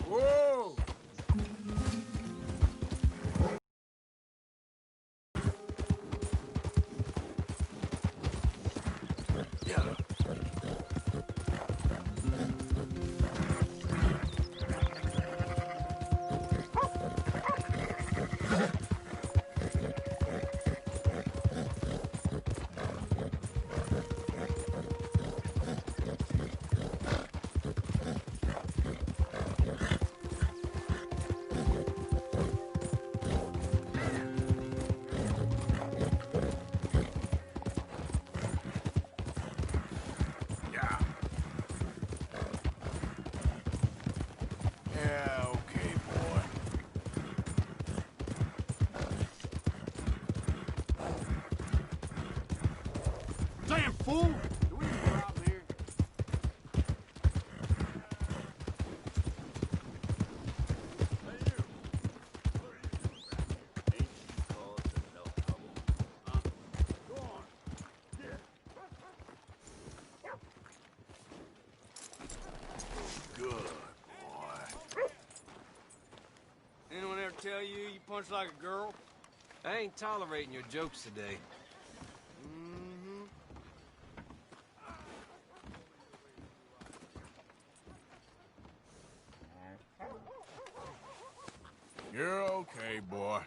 Whoa! Yeah, okay, boy. Damn fool! Do we need to rob here? Hey, you! Ain't you caused enough trouble? Huh? Go on. Get. Good boy. Anyone ever tell you you punch like a girl? I ain't tolerating your jokes today. Mm-hmm. You're okay, boy.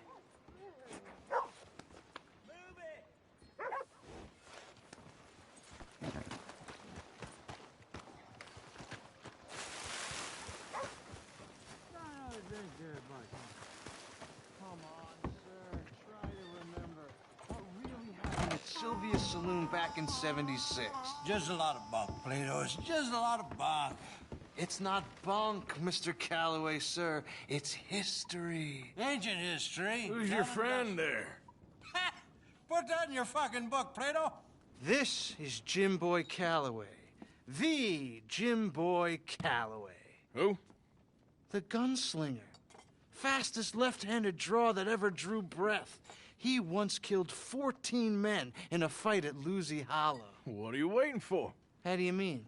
Sylvia's Saloon back in '76. Just a lot of bunk, Plato. It's just a lot of bunk. It's not bunk, Mr. Calloway, sir. It's history. Ancient history. Who's your friend there? Ha! Put that in your fucking book, Plato. This is Jim Boy Calloway. The Jim Boy Calloway. Who? The gunslinger. Fastest left-handed draw that ever drew breath. He once killed 14 men in a fight at Lucy Hollow. What are you waiting for? How do you mean?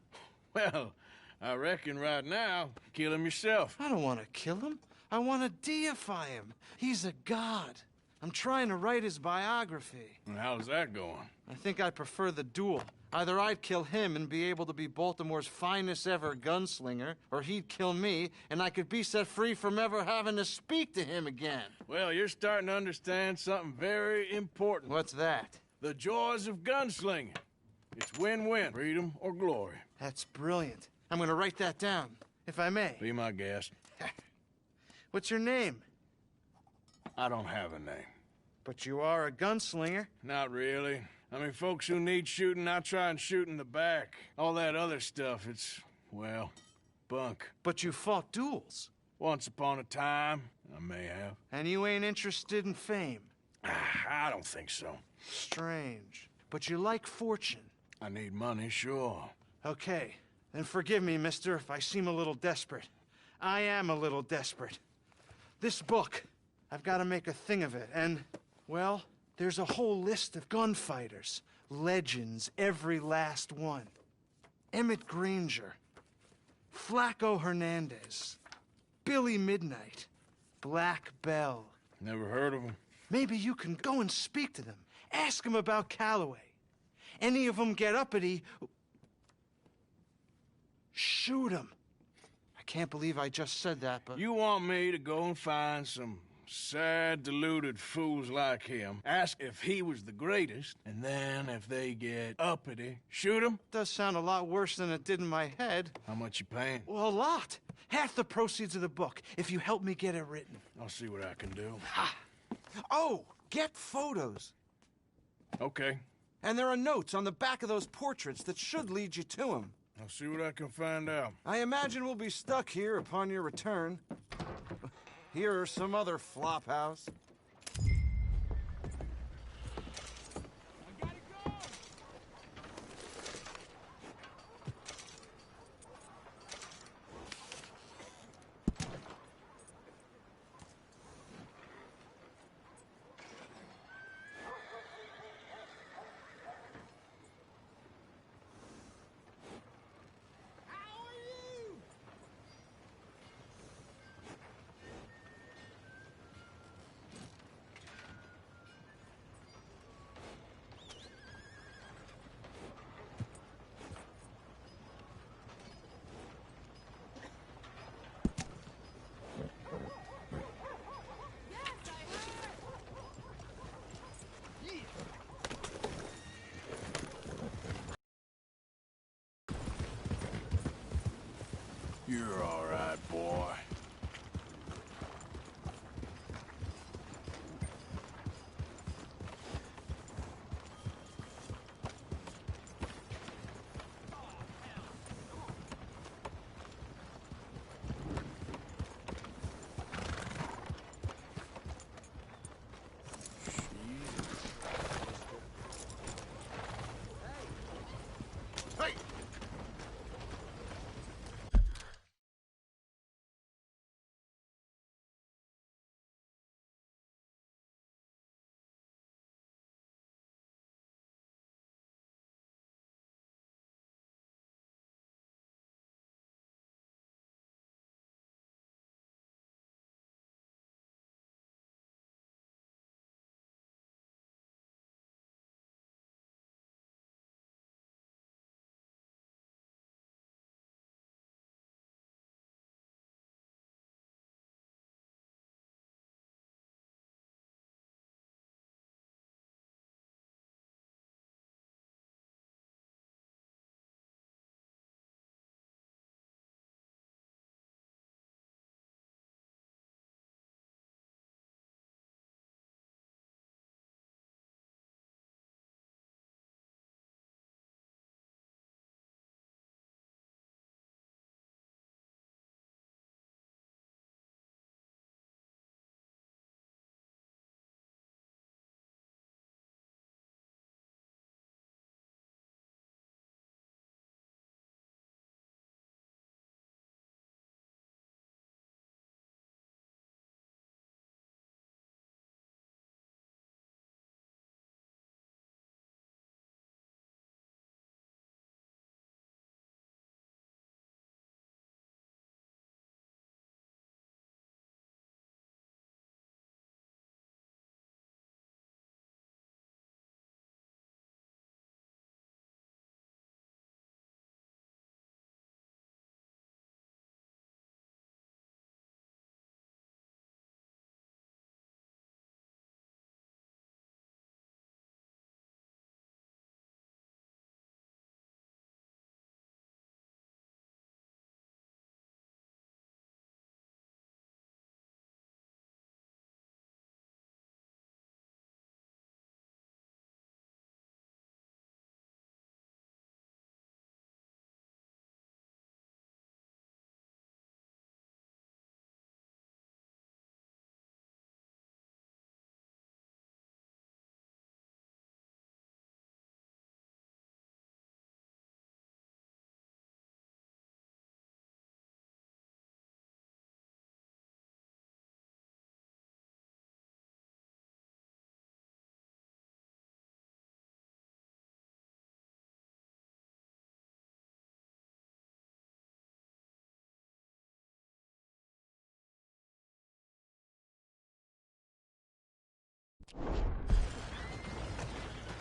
Well, I reckon right now, kill him yourself. I don't want to kill him. I want to deify him. He's a god. I'm trying to write his biography. And how's that going? I think I prefer the duel. Either I'd kill him and be able to be Baltimore's finest ever gunslinger, or he'd kill me, and I could be set free from ever having to speak to him again. Well, you're starting to understand something very important. What's that? The joys of gunslinging. It's win-win, freedom or glory. That's brilliant. I'm going to write that down, if I may. Be my guest. What's your name? I don't have a name. But you are a gunslinger. Not really. I mean, folks who need shooting, I try and shoot in the back. All that other stuff, it's, well, bunk. But you fought duels. Once upon a time, I may have. And you ain't interested in fame. I don't think so. Strange. But you like fortune. I need money, sure. Okay. Then forgive me, mister, if I seem a little desperate. I am a little desperate. This book, I've got to make a thing of it, and, well, there's a whole list of gunfighters. Legends, every last one. Emmett Granger. Flaco Hernandez. Billy Midnight. Black Bell. Never heard of him. Maybe you can go and speak to them. Ask them about Calloway. Any of them get uppity, shoot them. I can't believe I just said that, but... You want me to go and find some sad, deluded fools like him, ask if he was the greatest, and then if they get uppity, shoot him? Does sound a lot worse than it did in my head. How much you paying? Well, a lot. Half the proceeds of the book, if you help me get it written. I'll see what I can do. Ha! Oh, get photos. Okay. And there are notes on the back of those portraits that should lead you to him. I'll see what I can find out. I imagine we'll be stuck here upon your return. Here are some other flophouse. You're all right, boy.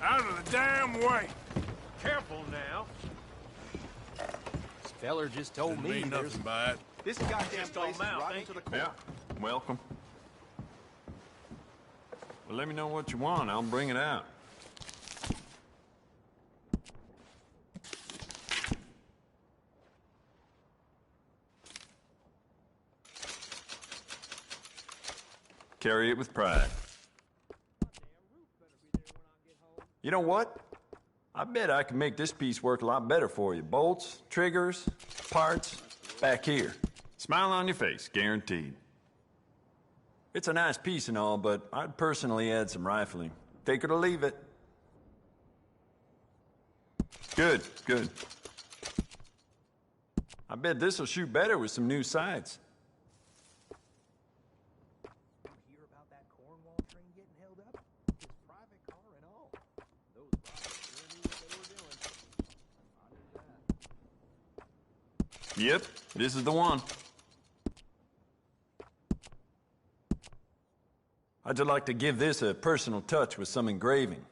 Out of the damn way! Careful now. This feller just told Didn't me mean there's nothing by it. This goddamn place is right into the corner. Yeah, welcome. Well, let me know what you want. I'll bring it out. Carry it with pride. You know what? I bet I can make this piece work a lot better for you. Bolts, triggers, parts, back here. Smile on your face, guaranteed. It's a nice piece and all, but I'd personally add some rifling. Take it or leave it. Good, good. I bet this'll shoot better with some new sights. You hear about that Cornwall train getting held up? His private car and all. Those robbers sure knew what they were doing. Roger that. Yep, this is the one. I'd just like to give this a personal touch with some engraving.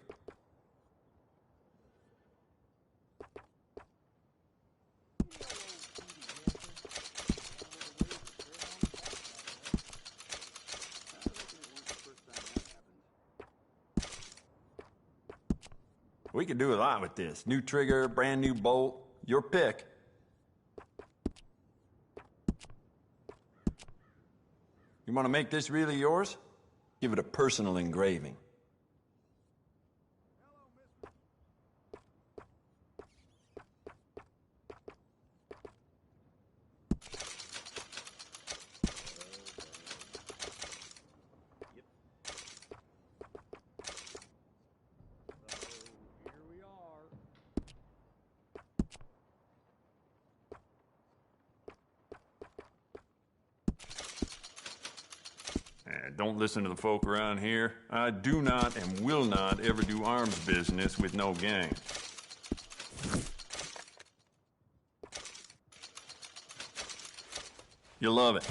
We could do a lot with this. New trigger, brand new bolt, your pick. You want to make this really yours? Give it a personal engraving. Don't listen to the folk around here. I do not and will not ever do arms business with no gang. You'll love it.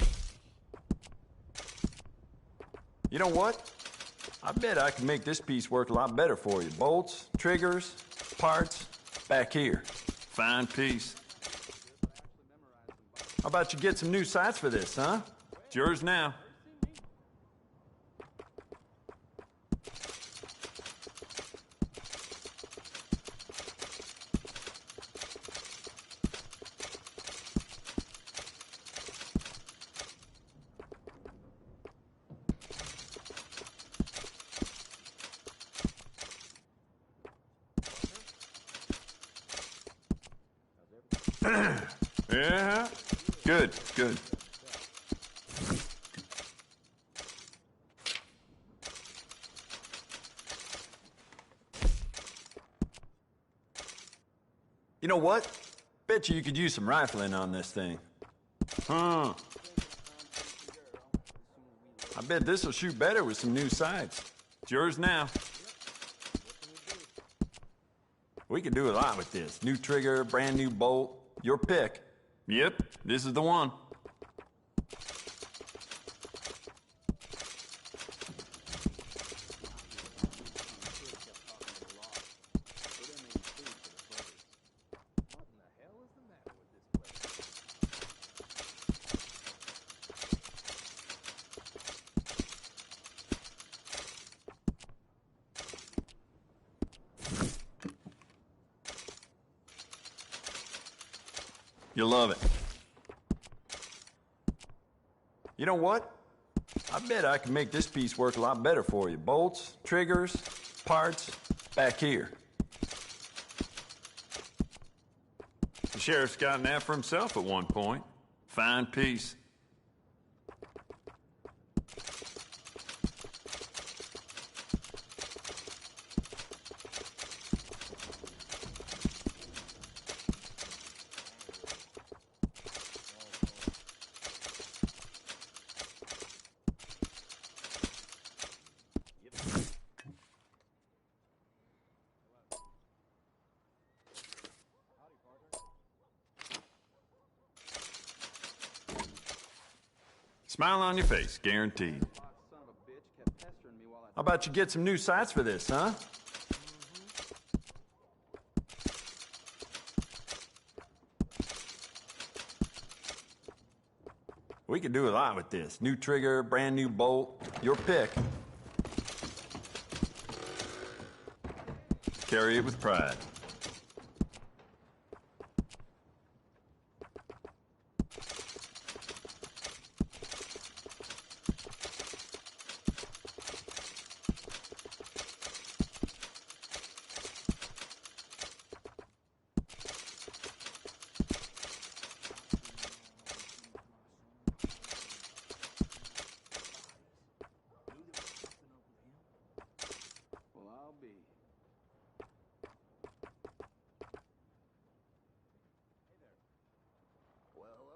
You know what? I bet I can make this piece work a lot better for you. Bolts, triggers, parts, back here. Fine piece. How about you get some new sights for this, huh? It's yours now. Yeah, good, good. You know what? Bet you could use some rifling on this thing. Huh. I bet this'll shoot better with some new sights. It's yours now. We can do a lot with this. New trigger, brand new bolt, your pick. Yep, this is the one. You'll love it. You know what? I bet I can make this piece work a lot better for you. Bolts, triggers, parts, back here. The sheriff's gotten that for himself at one point. Fine piece. Smile on your face, guaranteed. How about you get some new sights for this, huh? We can do a lot with this. New trigger, brand new bolt, your pick. Carry it with pride.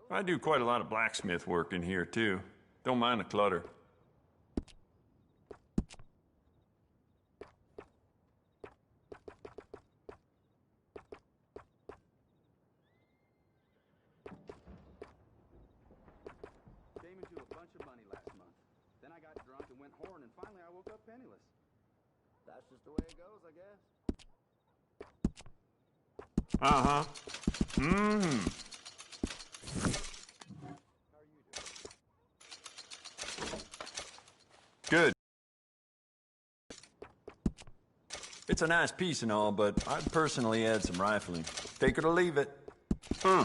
I do quite a lot of blacksmith work in here, too. Don't mind the clutter. Came into a bunch of money last month. Then I got drunk and went whoring, and finally I woke up penniless. That's just the way it goes, I guess. Uh-huh. Mm-hmm. Good. It's a nice piece and all, but I'd personally add some rifling. Take it or leave it. Huh.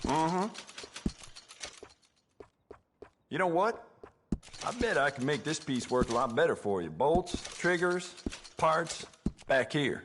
Uh-huh. You know what? I bet I can make this piece work a lot better for you. Bolts, triggers, parts, back here.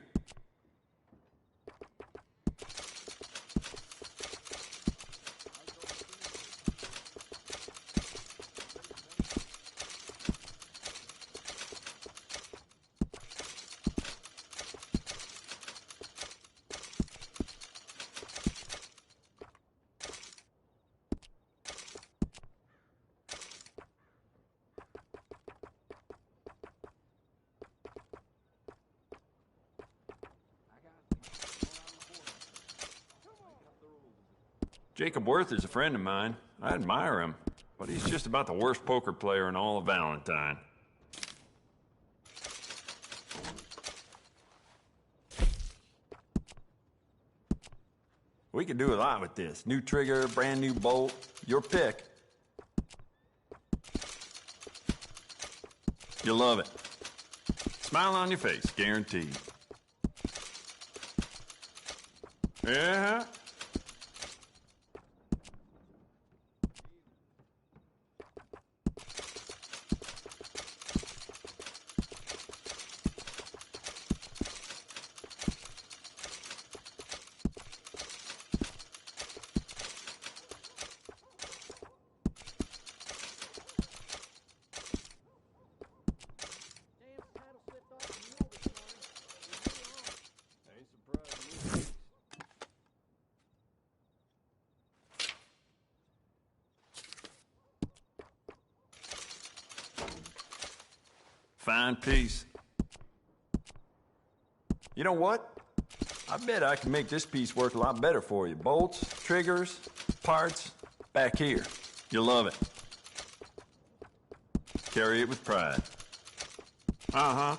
Jacob Worth is a friend of mine. I admire him, but he's just about the worst poker player in all of Valentine. We could do a lot with this. New trigger, brand new bolt, your pick. You'll love it. Smile on your face, guaranteed. Yeah. Fine piece. You know what? I bet I can make this piece work a lot better for you. Bolts, triggers, parts, back here. You'll love it. Carry it with pride. Uh-huh.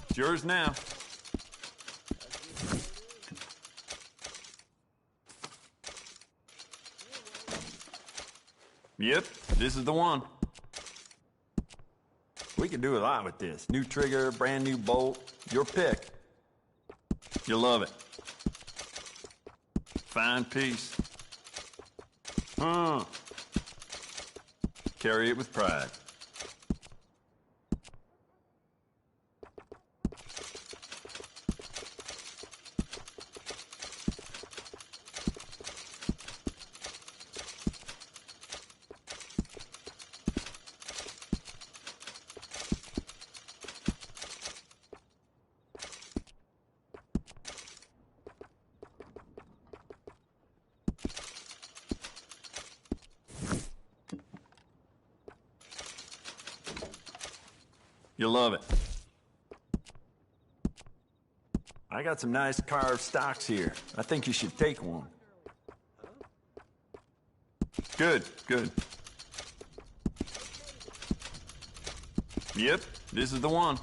It's yours now. Yep, this is the one. We can do a lot with this. New trigger, brand new bolt, your pick. You'll love it. Fine piece. Carry it with pride. You'll love it. I got some nice carved stocks here. I think you should take one. Good, good. Yep, this is the one.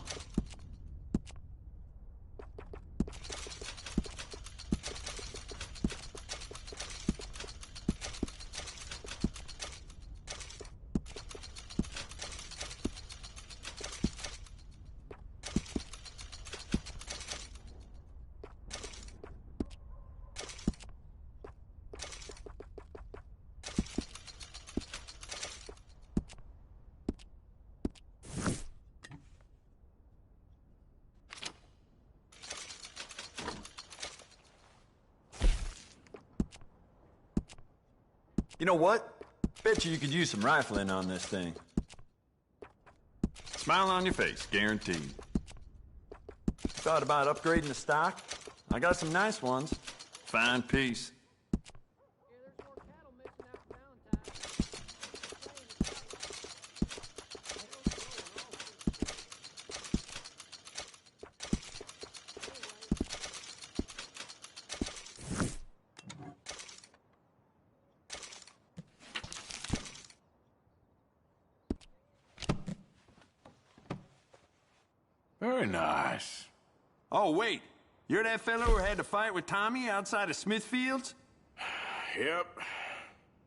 You know what? Bet you could use some rifling on this thing. Smile on your face, guaranteed. Thought about upgrading the stock? I got some nice ones. Fine piece. Very nice. Oh, wait. You're that fellow who had to fight with Tommy outside of Smithfield's? Yep.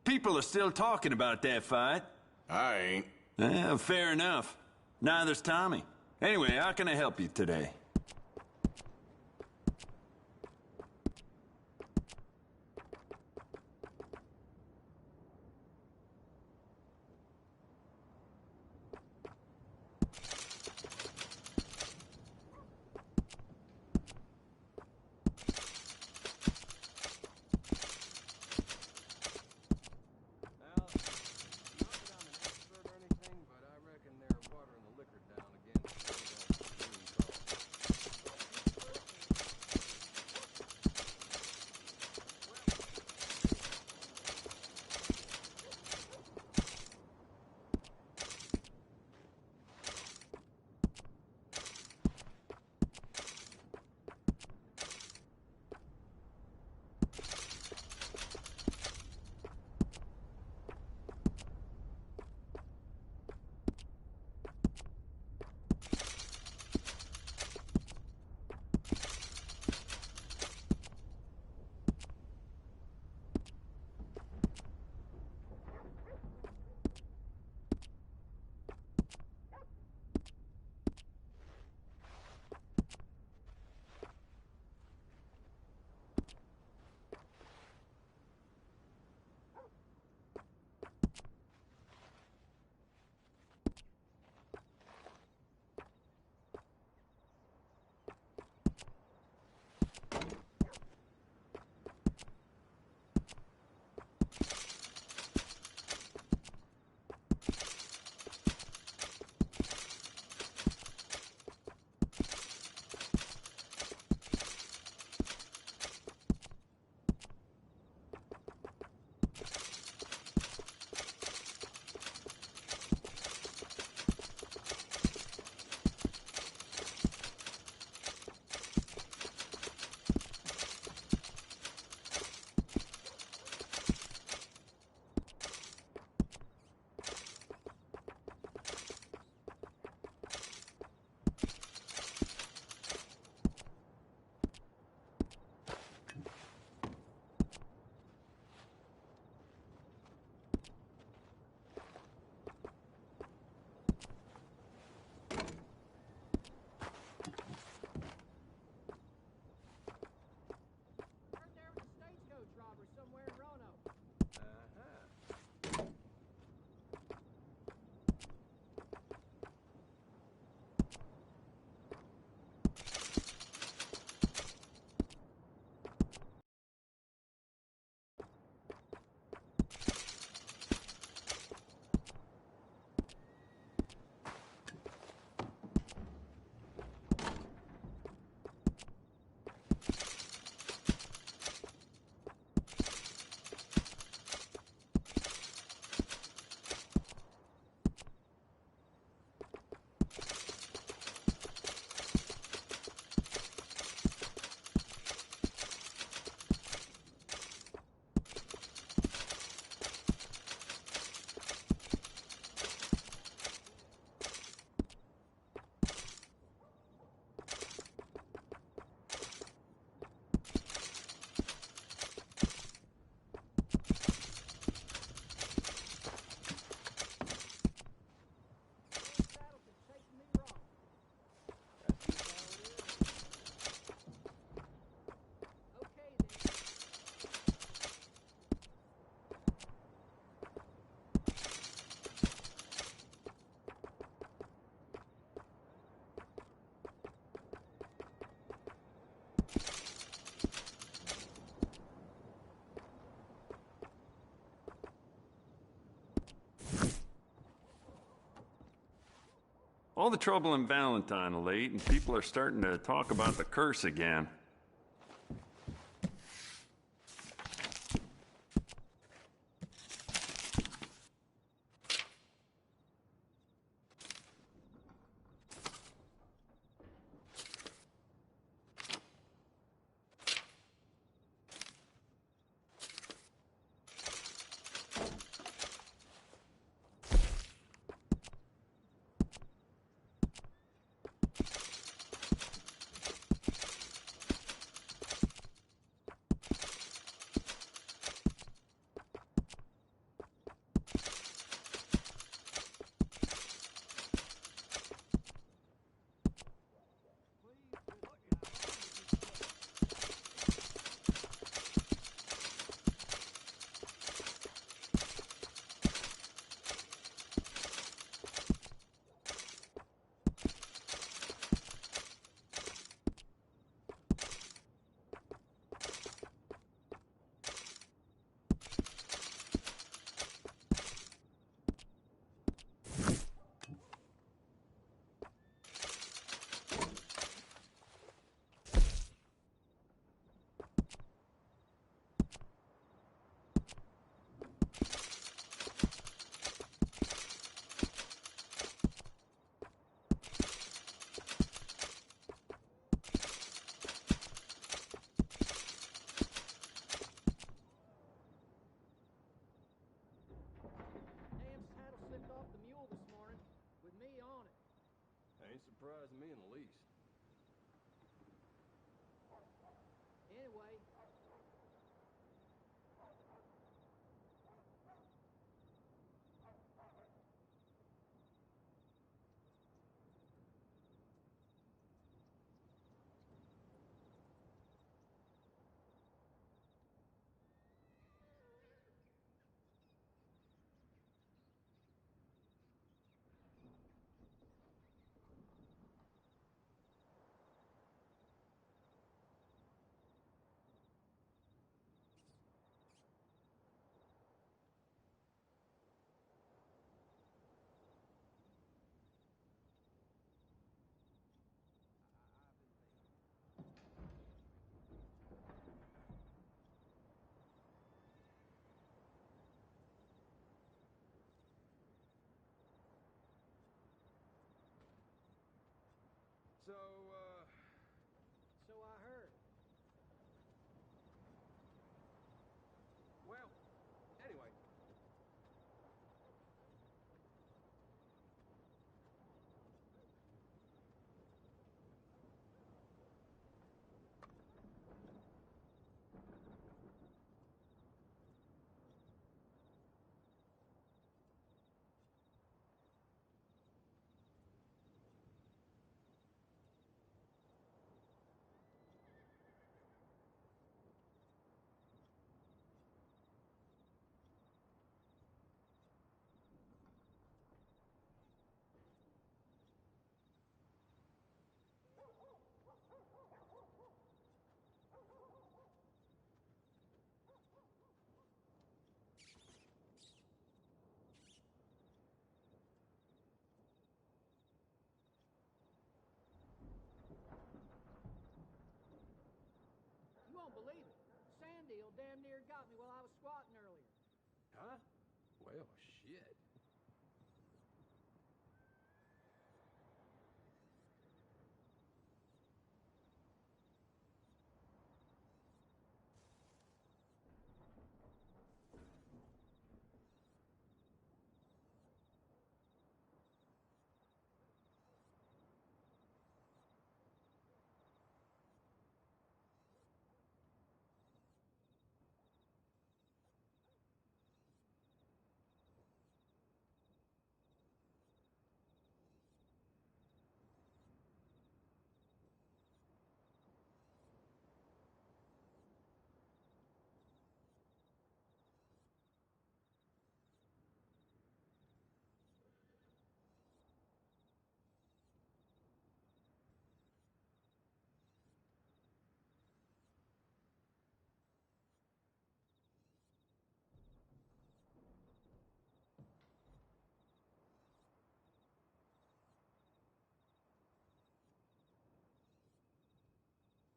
People are still talking about that fight. I ain't. Fair enough. Neither's Tommy. Anyway, how can I help you today? All the trouble in Valentine of late, and people are starting to talk about the curse again. surprise me in the least. Anyway, So I heard. well, anyway. You won't believe it. Sand deal damn near got me while I was squatting earlier. Huh? Well, shit.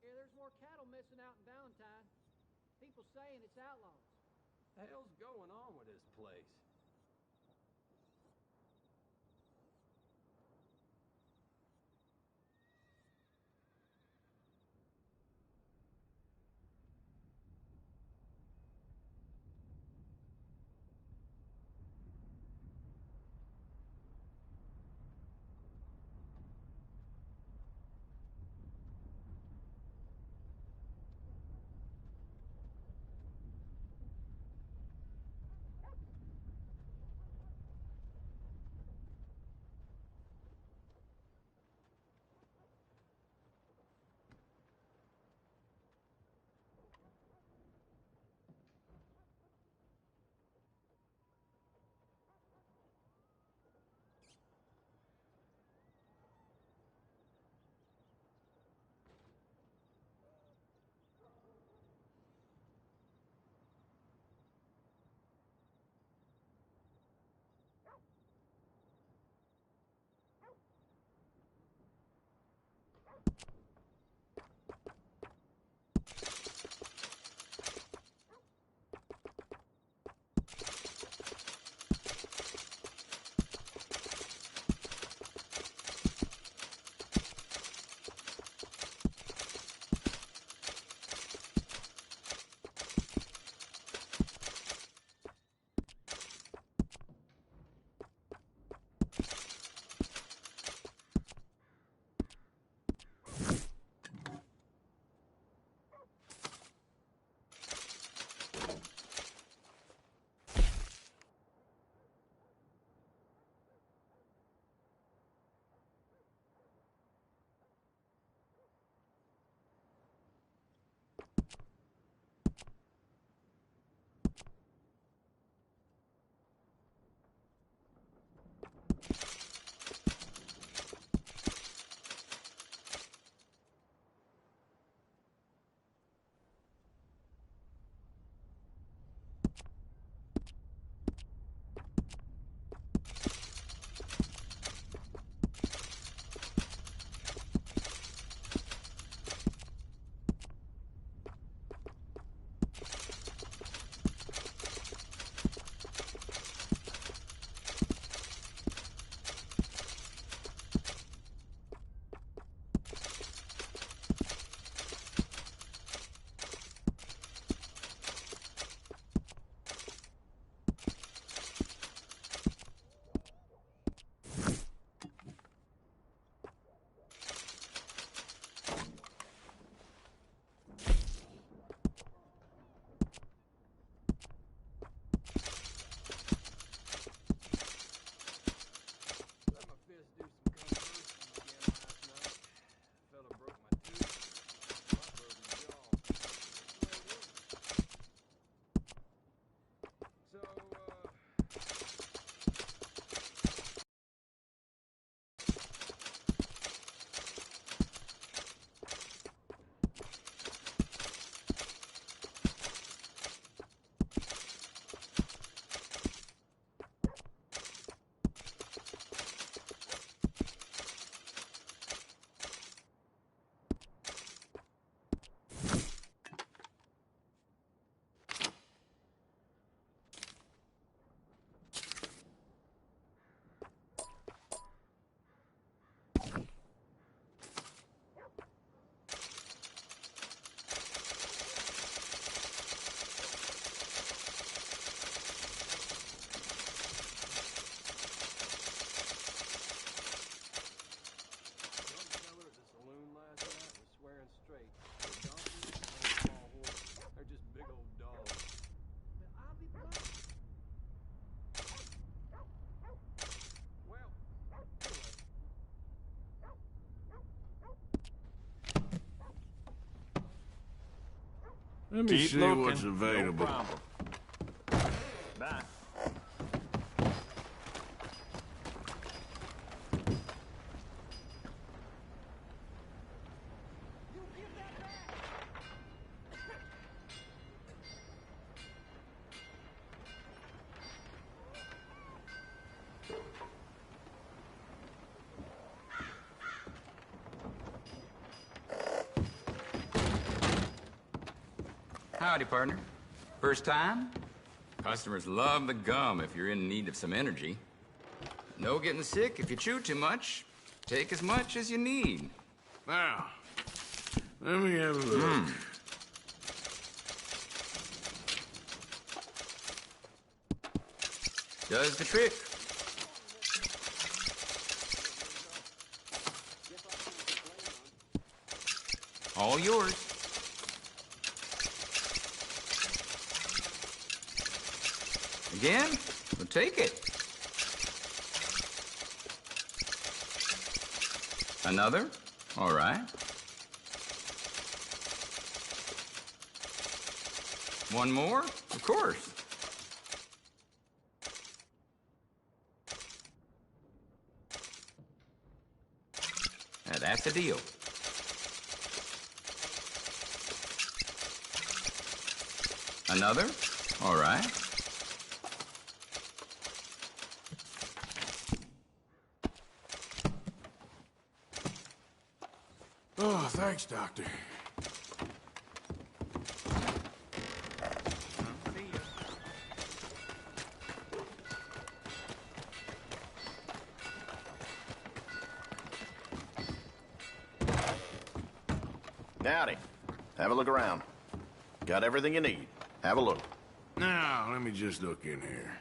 Yeah, there's more cattle missing out in Valentine. People saying it's outlaws. The hell's going on with this place? Let me Keep see looking. what's available. No problem. Bye. Howdy, partner. First time? Customers love the gum if you're in need of some energy. No getting sick if you chew too much. Take as much as you need. Now, let me have a look. Does the trick. All yours. Again? Well, take it. Another? All right. One more? Of course. Now that's a deal. Another? All right. Oh, thanks, Doctor. Howdy. Have a look around. Got everything you need. Have a look. Now, let me just look in here.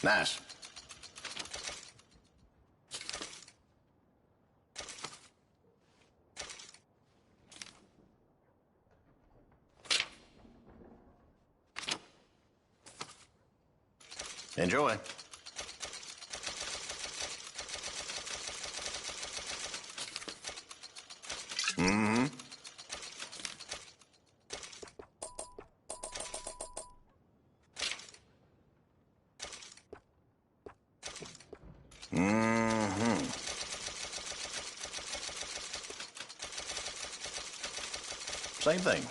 Nice. Enjoy. Mm-hmm. Mm-hmm. Same thing.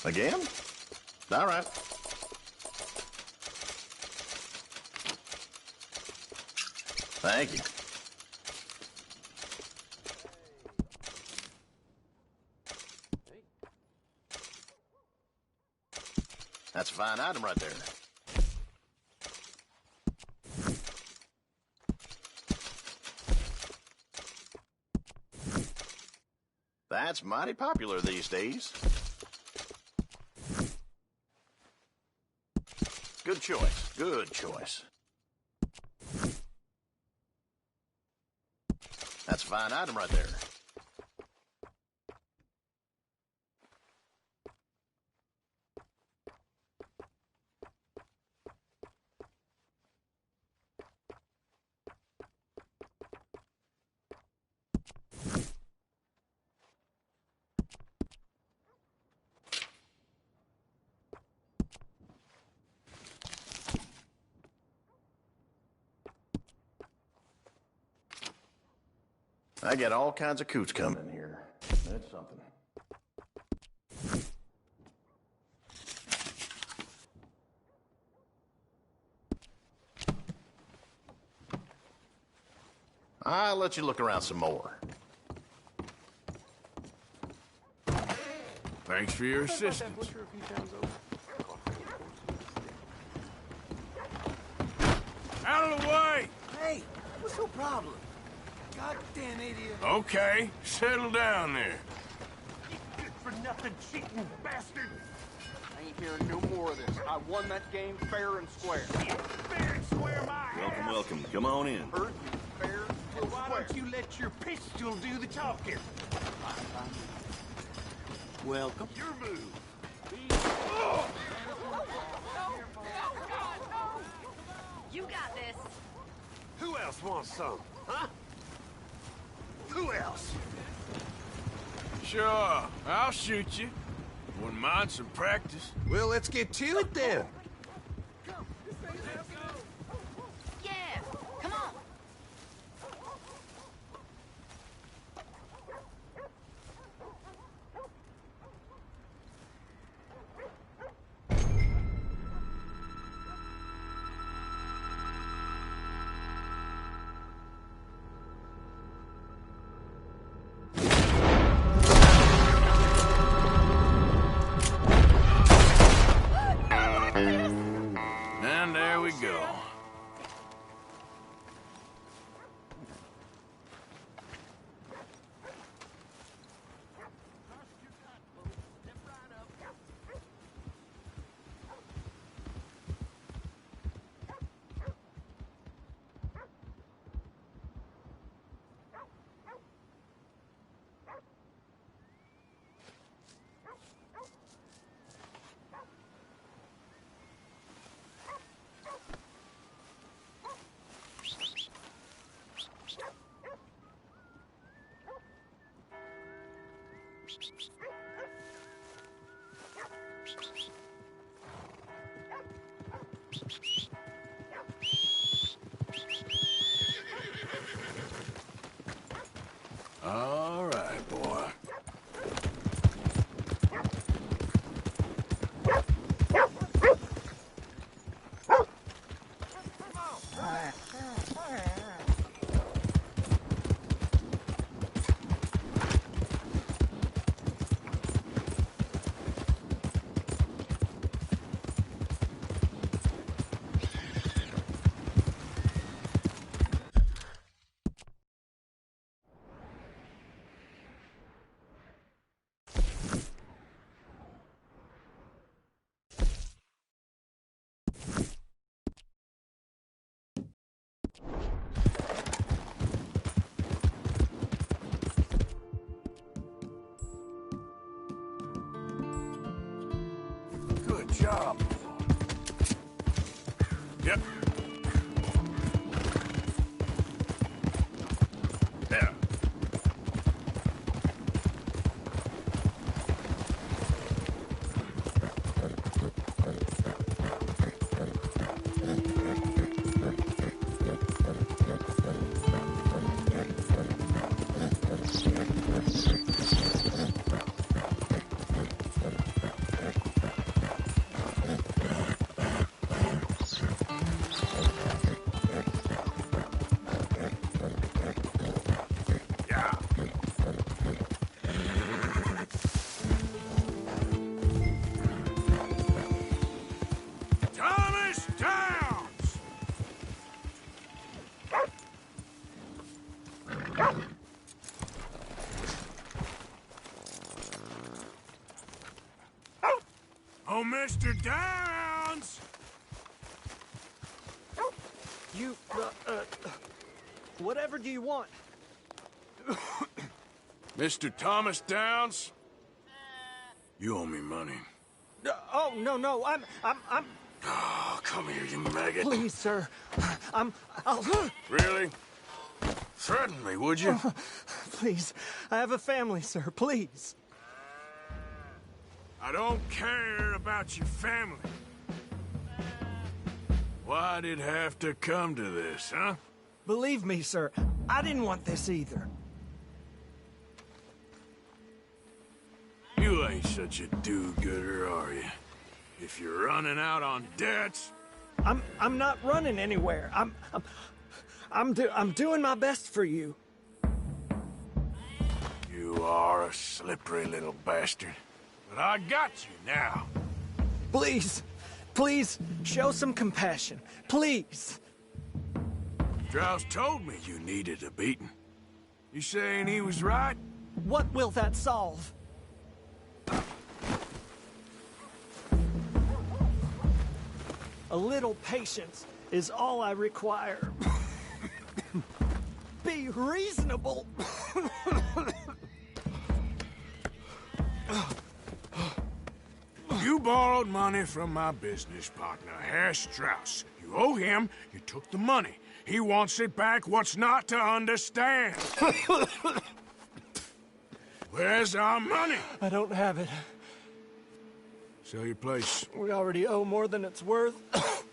Again? All right. Thank you. That's a fine item right there. That's mighty popular these days. Good choice. Good choice. That's a fine item right there. I get all kinds of coots coming in here. That's something. I'll let you look around some more. Thanks for your assistance. Out of the way! Hey, what's your problem? Goddamn idiot. Okay, settle down there. Good for nothing cheating bastard. I ain't hearing no more of this. I won that game fair and square. Fair and square my Welcome, ass. welcome. Come on in. Heard you fair Well, and why square. don't you let your pistol do the talking? Welcome. Your move. You got this. Who else wants some, huh? Who else? Sure, I'll shoot you. Wouldn't mind some practice. Well, let's get to it then. Yeah, come on. And there we go. All right, boy. Good job. Yep. There. Thomas Downs! Oh, Mr. Downs! You, whatever do you want? Mr. Thomas Downs? You owe me money. Oh, no, I'm... Oh, come here, you maggot. Please, sir. I'll... Really? Threaten me, would you? Please, I have a family, sir, please. I don't care about your family. Why'd it have to come to this, huh? Believe me, sir, I didn't want this either. You ain't such a do-gooder, are you? If you're running out on debts... I'm not running anywhere. I'm doing my best for you. You are a slippery little bastard. But I got you now. Please, show some compassion. Please. Strauss told me you needed a beating. You saying he was right? What will that solve? A little patience is all I require. Be reasonable. borrowed money from my business partner, Herr Strauss. You owe him, you took the money. He wants it back, what's not to understand? Where's our money? I don't have it. Sell your place. We already owe more than it's worth.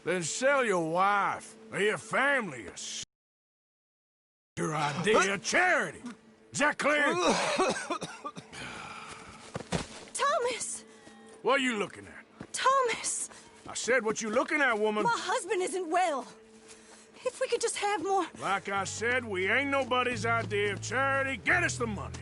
Then sell your wife, or your family, or your idea of charity. Is that clear? Thomas! What are you looking at? Thomas! I said what you looking at, woman. My husband isn't well. If we could just have more... Like I said, we ain't nobody's idea of charity. Get us the money.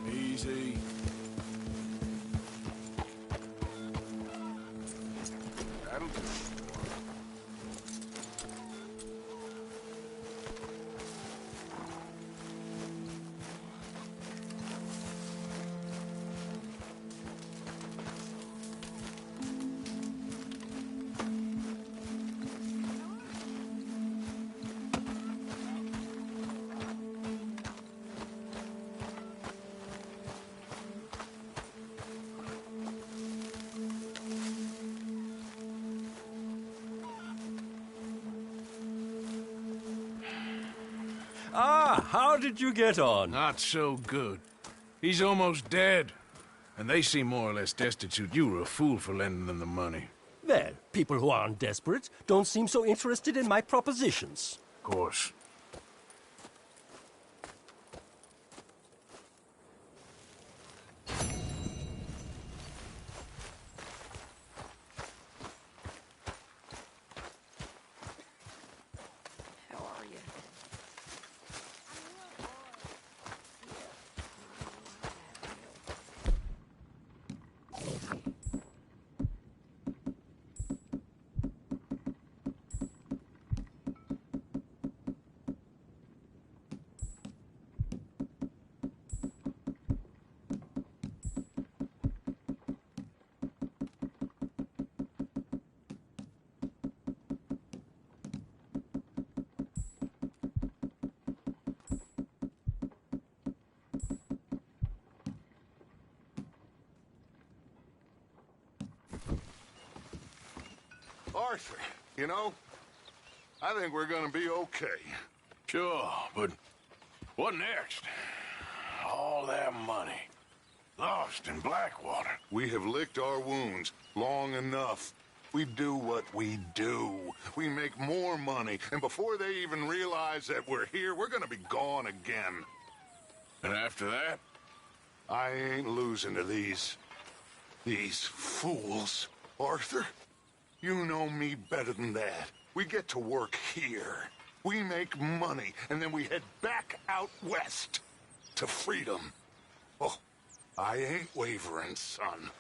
Easy. That'll do. Ah, how did you get on? Not so good. He's almost dead. And they seem more or less destitute. You were a fool for lending them the money. Well, people who aren't desperate don't seem so interested in my propositions. Of course. How are you? Arthur, you know, I think we're gonna be okay. Sure, but what next? All that money. Lost in Blackwater. We have licked our wounds long enough. We do what we do. We make more money, and before they even realize that we're here, we're gonna be gone again. And after that? I ain't losing to these fools, Arthur. You know me better than that. We get to work here. We make money, and then we head back out west to freedom. Oh, I ain't wavering, son.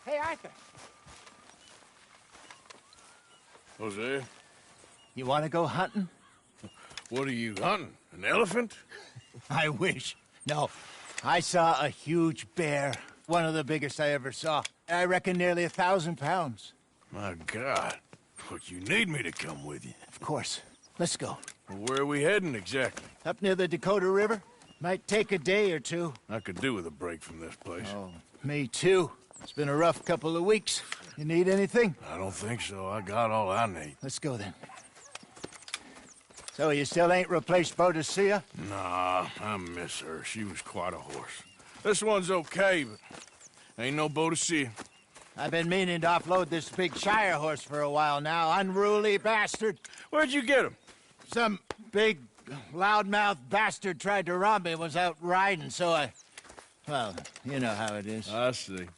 Hey, Arthur. Jose, You want to go hunting? What are you hunting? An elephant? I wish. No. I saw a huge bear. One of the biggest I ever saw. I reckon nearly 1,000 pounds. My God. But you need me to come with you. Of course. Let's go. Well, where are we heading exactly? Up near the Dakota River. Might take a day or two. I could do with a break from this place. Oh, me too. It's been a rough couple of weeks. You need anything? I don't think so. I got all I need. Let's go then. So you still ain't replaced Boadicea? Nah, I miss her. She was quite a horse. This one's okay, but ain't no Boadicea. I've been meaning to offload this big Shire horse for a while now. Unruly bastard. Where'd you get him? Some big, loudmouth bastard tried to rob me, was out riding, so I... Well, you know how it is. I see.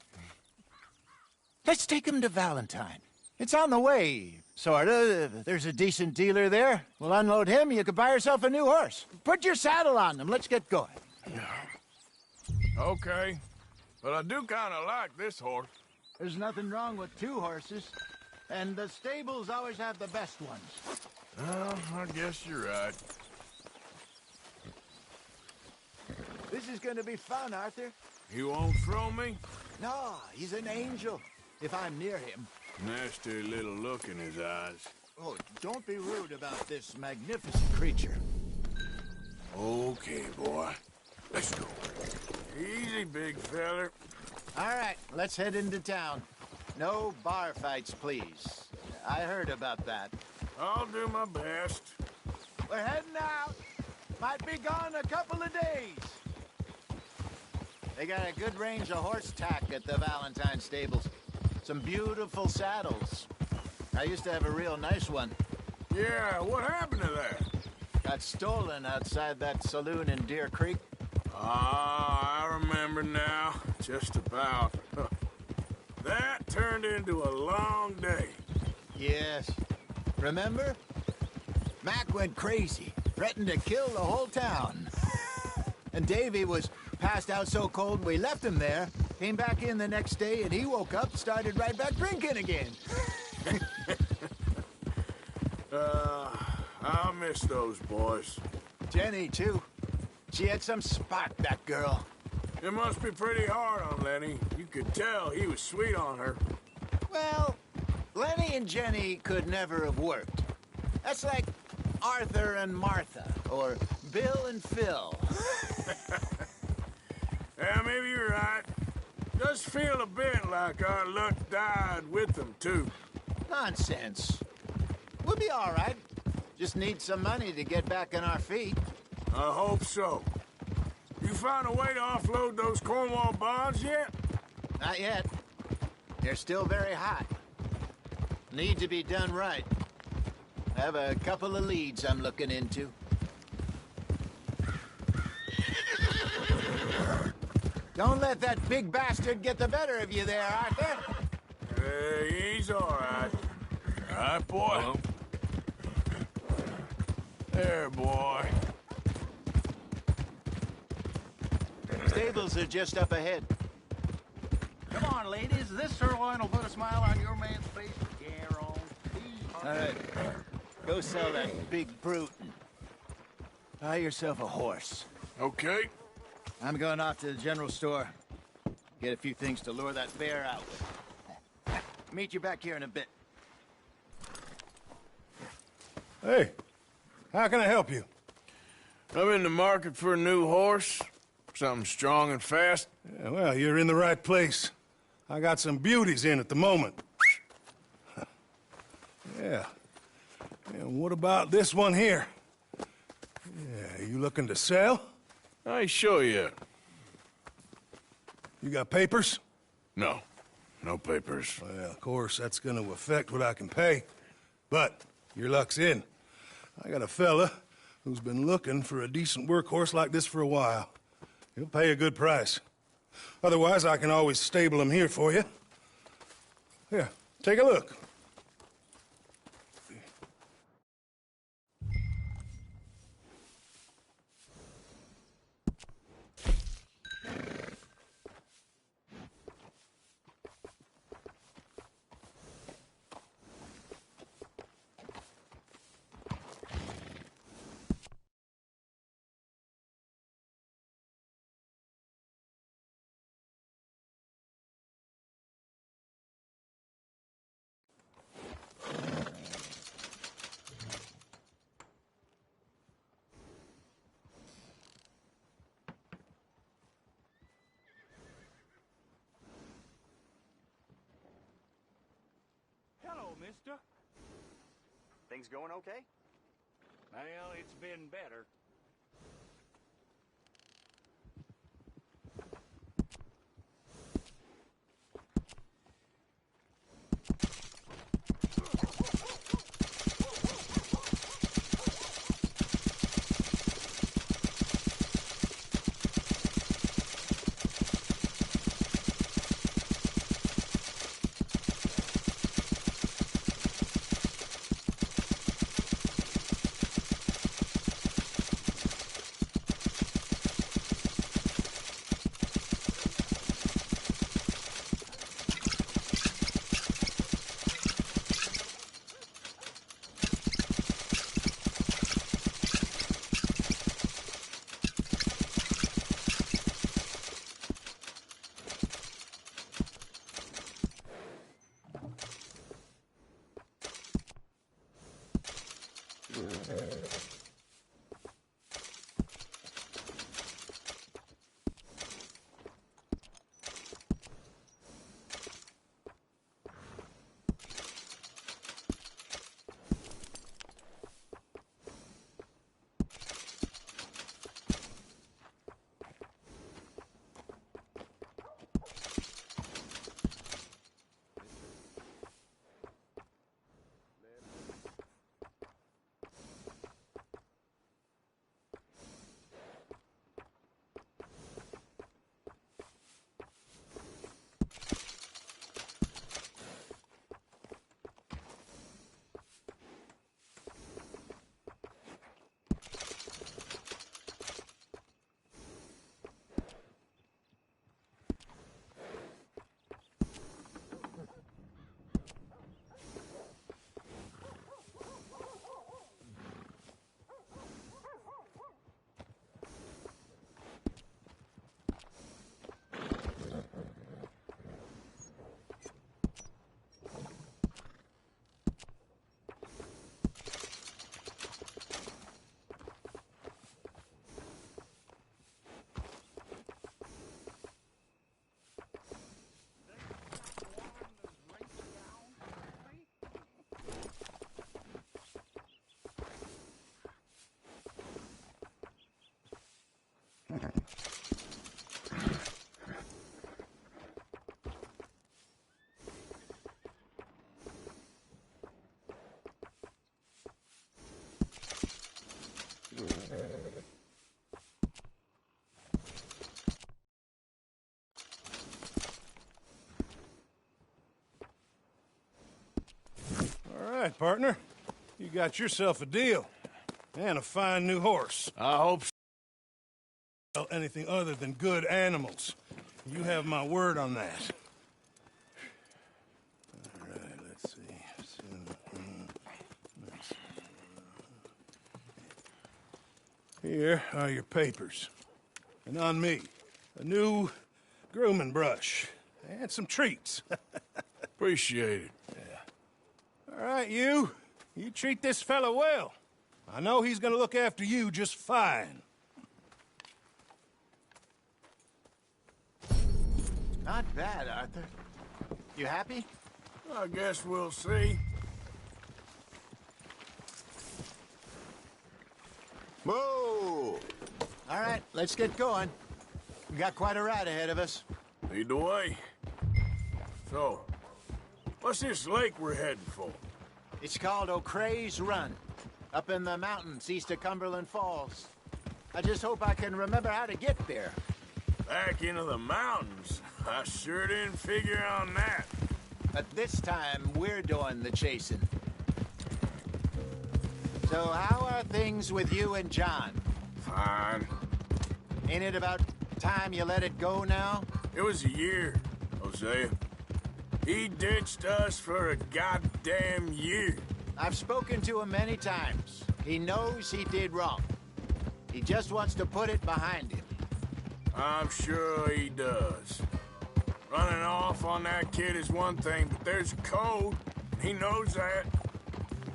Let's take him to Valentine. It's on the way, sorta. There's a decent dealer there. We'll unload him, you could buy yourself a new horse. Put your saddle on them, let's get going. Okay. But I do kind of like this horse. There's nothing wrong with two horses. And the stables always have the best ones. Well, I guess you're right. This is gonna be fun, Arthur. You won't throw me? No, he's an angel. If I'm near him. Nasty little look in his eyes. Oh, don't be rude about this magnificent creature. Okay, boy. Let's go. Easy, big feller. All right, let's head into town. No bar fights, please. I heard about that. I'll do my best. We're heading out. Might be gone a couple of days. They got a good range of horse tack at the Valentine stables. Some beautiful saddles. I used to have a real nice one. Yeah, what happened to that? Got stolen outside that saloon in Deer Creek. Ah, I remember now. Just about. That turned into a long day. Yes. Remember? Mac went crazy, threatened to kill the whole town. And Davy was passed out so cold we left him there, came back in the next day, and he woke up, started right back drinking again. I'll miss those boys. Jenny, too. She had some spark, that girl. It must be pretty hard on Lenny. You could tell he was sweet on her. Well, Lenny and Jenny could never have worked. That's like Arthur and Martha, or Bill and Phil. Yeah, maybe you're right. Does feel a bit like our luck died with them, too. Nonsense. We'll be all right. Just need some money to get back on our feet. I hope so. You found a way to offload those Cornwall bonds yet? Not yet. They're still very hot. Need to be done right. I have a couple of leads I'm looking into. Don't let that big bastard get the better of you there, Arthur. He's all right. All right, boy. There, boy. Stables are just up ahead. Come on, ladies. This sirloin will put a smile on your man's face. All right. Go sell that big brute. Buy yourself a horse. Okay. I'm going off to the general store. Get a few things to lure that bear out with. Meet you back here in a bit. Hey, how can I help you? I'm in the market for a new horse. Something strong and fast. Yeah, well, you're in the right place. I got some beauties in at the moment. Yeah. And what about this one here? Yeah, you looking to sell? I ain't sure yet. You got papers? No. No papers. Well, of course, that's gonna affect what I can pay. But your luck's in. I got a fella who's been looking for a decent workhorse like this for a while. He'll pay a good price. Otherwise, I can always stable him here for you. Here, take a look. mister? Things going okay? Well, it's been better. All right, partner. You got yourself a deal. And a fine new horse. I hope so. Anything other than good animals. You have my word on that. All right, let's see. Here are your papers. And on me, a new grooming brush. And some treats. Appreciate it. Yeah. All right, you. You treat this fella well. I know he's gonna look after you just fine. Not bad, Arthur. You happy? I guess we'll see. Whoa! All right, let's get going. We got quite a ride ahead of us. Lead the way. So, what's this lake we're heading for? It's called O'Creagh's Run, up in the mountains east of Cumberland Falls. I just hope I can remember how to get there. Back into the mountains? I sure didn't figure on that. But this time, we're doing the chasing. So how are things with you and John? Fine. Ain't it about time you let it go now? It was a year, Hosea. He ditched us for a goddamn year. I've spoken to him many times. He knows he did wrong. He just wants to put it behind him. I'm sure he does. Running off on that kid is one thing, but there's a code. He knows that.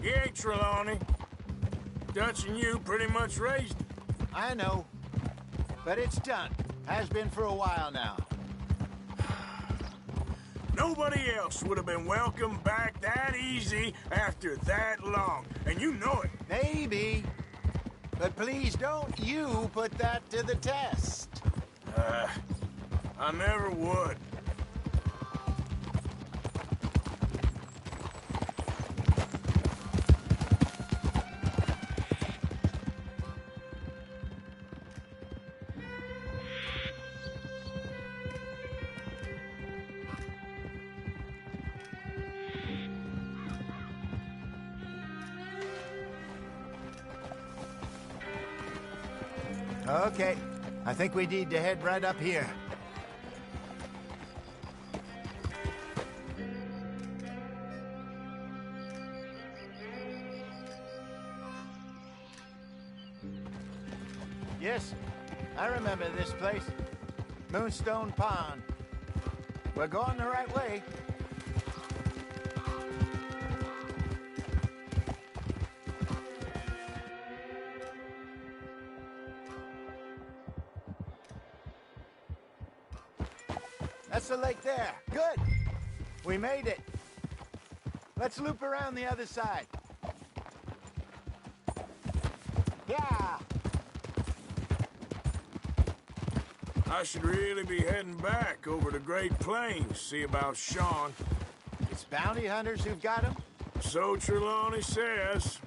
He ain't Trelawney. Dutch and you pretty much raised him. I know. But it's done. Has been for a while now. Nobody else would have been welcomed back that easy after that long, and you know it. Maybe. But please don't you put that to the test. I never would. Okay, I think we need to head right up here. Yes, I remember this place. Moonstone Pond. We're going the right way. That's the lake there. Good. We made it. Let's loop around the other side. Yeah. I should really be heading back over the Great Plains, see about Sean. It's bounty hunters who've got him? So Trelawney says.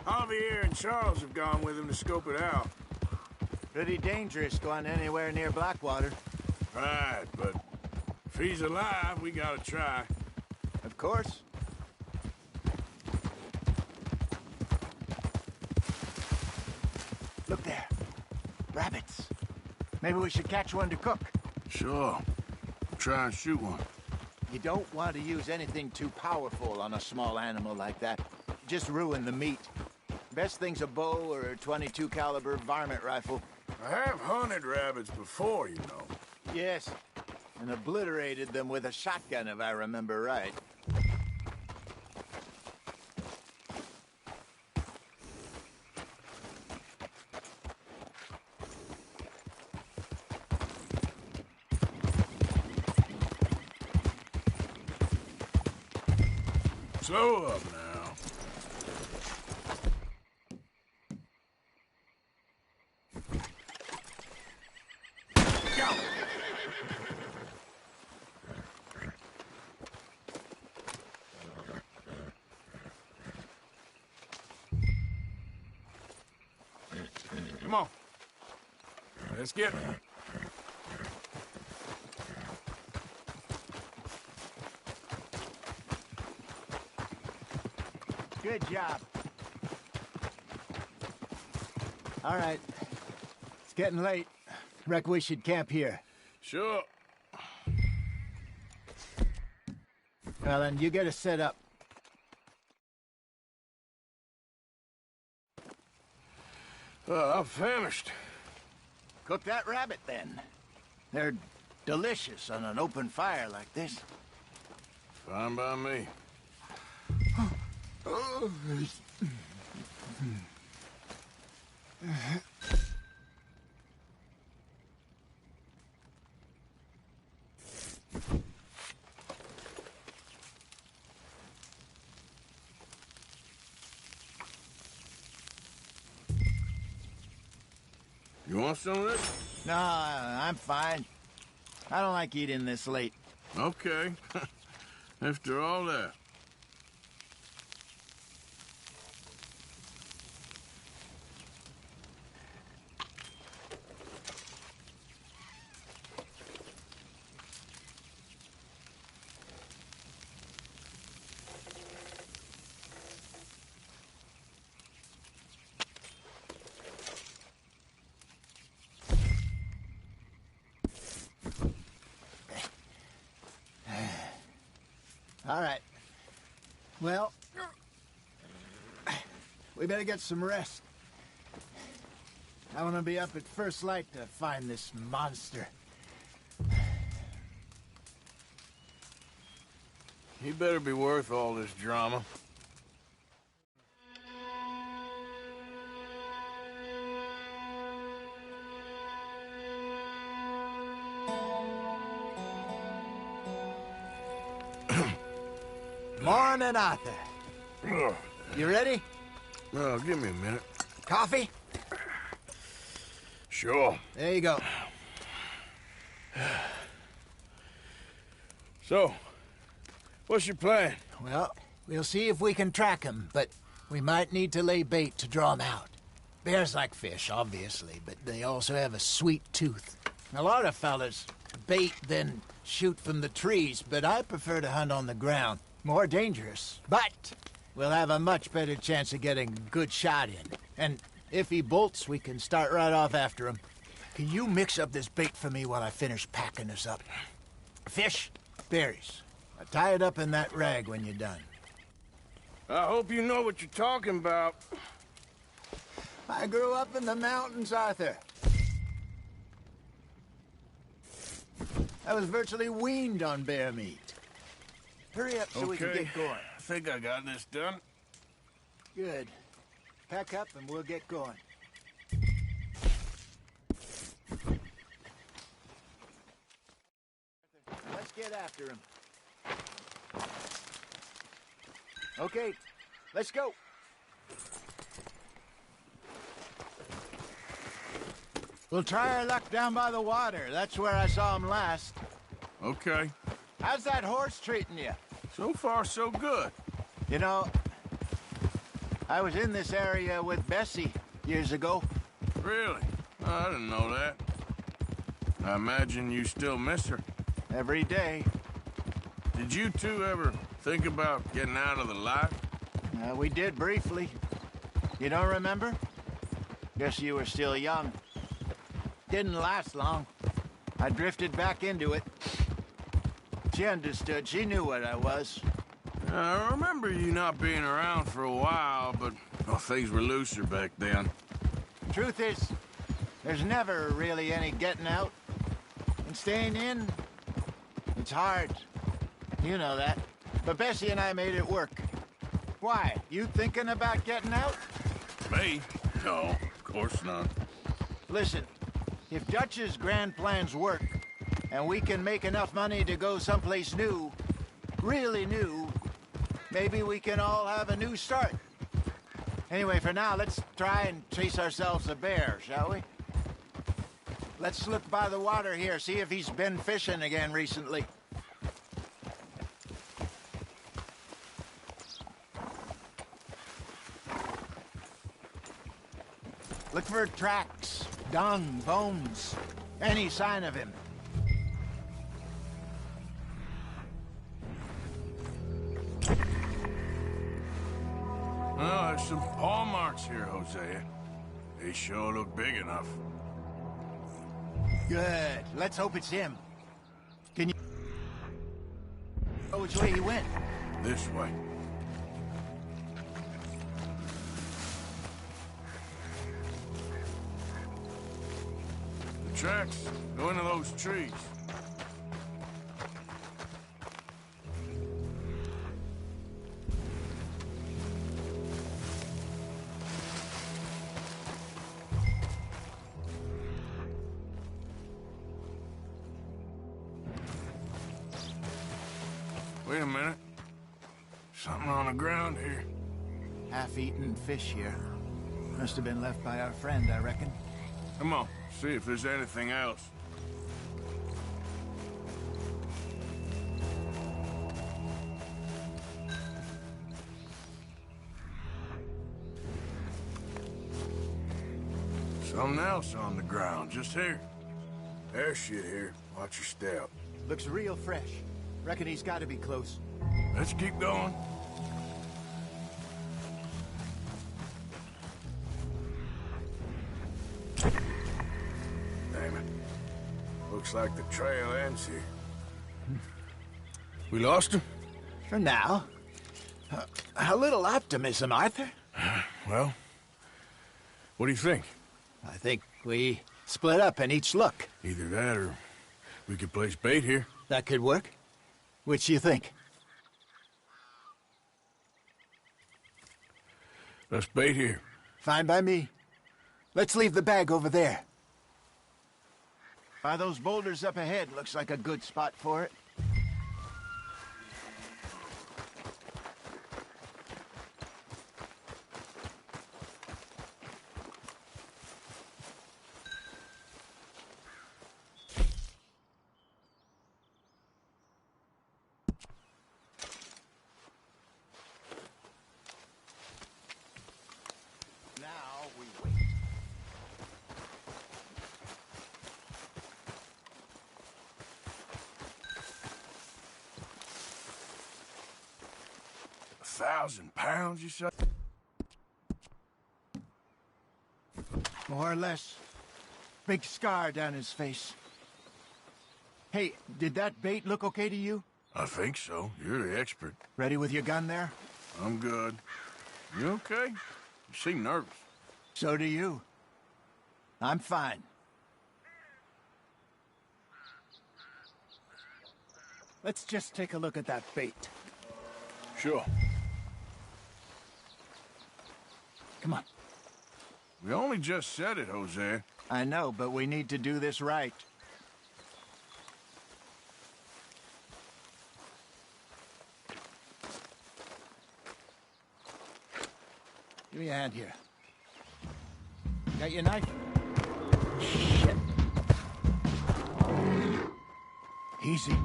Javier and Charles have gone with him to scope it out. Pretty dangerous going anywhere near Blackwater. Right, but if he's alive, we gotta try. Of course. Look there. Rabbits. Maybe we should catch one to cook. Sure. Try and shoot one. You don't want to use anything too powerful on a small animal like that. Just ruin the meat. Best thing's a bow or a .22 caliber varmint rifle. I have hunted rabbits before, you know. Yes, and obliterated them with a shotgun, if I remember right. Slow up now. Go! Come on. Let's get it. Good job. All right. It's getting late. Reckon we should camp here. Sure. Well, then, you get us set up. I'm famished. Cook that rabbit, then. They're delicious on an open fire like this. Fine by me. You want some of this? No, I'm fine. I don't like eating this late. Okay. After all that. All right. Well, we better get some rest. I want to be up at first light to find this monster. He better be worth all this drama. Morning, Arthur. You ready? Well, give me a minute. Coffee? Sure. There you go. So, what's your plan? Well, we'll see if we can track him, but we might need to lay bait to draw him out. Bears like fish, obviously, but they also have a sweet tooth. A lot of fellas bait, then shoot from the trees, but I prefer to hunt on the ground. More dangerous, but we'll have a much better chance of getting a good shot in. And if he bolts, we can start right off after him. Can you mix up this bait for me while I finish packing this up? Fish, berries. Tie it up in that rag when you're done. I hope you know what you're talking about. I grew up in the mountains, Arthur. I was virtually weaned on bear meat. Hurry up so we can get going. I think I got this done. Good. Pack up and we'll get going. Let's get after him. Okay, let's go. We'll try our luck down by the water. That's where I saw him last. Okay. How's that horse treating you? So far, so good. You know, I was in this area with Bessie years ago. Really? Oh, I didn't know that. I imagine you still miss her. Every day. Did you two ever think about getting out of the life? We did briefly. You don't remember? Guess you were still young. Didn't last long. I drifted back into it. She understood. She knew what I was. I remember you not being around for a while, but well, things were looser back then. Truth is, there's never really any getting out. And staying in, it's hard. You know that. But Bessie and I made it work. Why? You thinking about getting out? Me? No, of course not. Listen, if Dutch's grand plans work, and we can make enough money to go someplace new, really new, maybe we can all have a new start. Anyway, for now, let's try and chase ourselves a bear, shall we? Let's look by the water here, see if he's been fishing again recently. Look for tracks, dung, bones, any sign of him. Well, there's some paw marks here, Hosea. They sure look big enough. Good. Let's hope it's him. Can you know which way he went? This way. The tracks go into those trees. Wait a minute. Something on the ground here. Half-eaten fish here. Must have been left by our friend, I reckon. Come on, see if there's anything else. Something else on the ground, just here. There's shit here. Watch your step. Looks real fresh. Reckon he's got to be close. Let's keep going. Damn it. Looks like the trail ends here. We lost him? For now. A little optimism, Arthur. Well, what do you think? I think we split up and each look. Either that or we could place bait here. That could work. Which you think? Let's bait here. Fine by me. Let's leave the bag over there. By those boulders up ahead, looks like a good spot for it. 1,000 pounds, you say? More or less. Big scar down his face. Hey, did that bait look okay to you? I think so. You're the expert. Ready with your gun there? I'm good. You okay? You seem nervous. So do you. I'm fine. Let's just take a look at that bait. Sure. Come on. We only just said it, Jose. I know, but we need to do this right. Give me a hand here. Got your knife? Shit. Easy.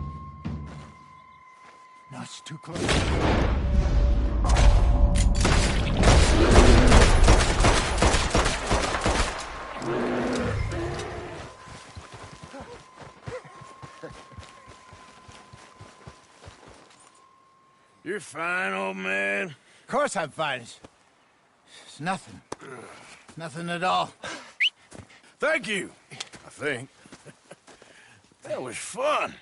No, it's too close. You're fine, old man. Of course I'm fine. It's nothing. Nothing at all. Thank you, I think. That was fun.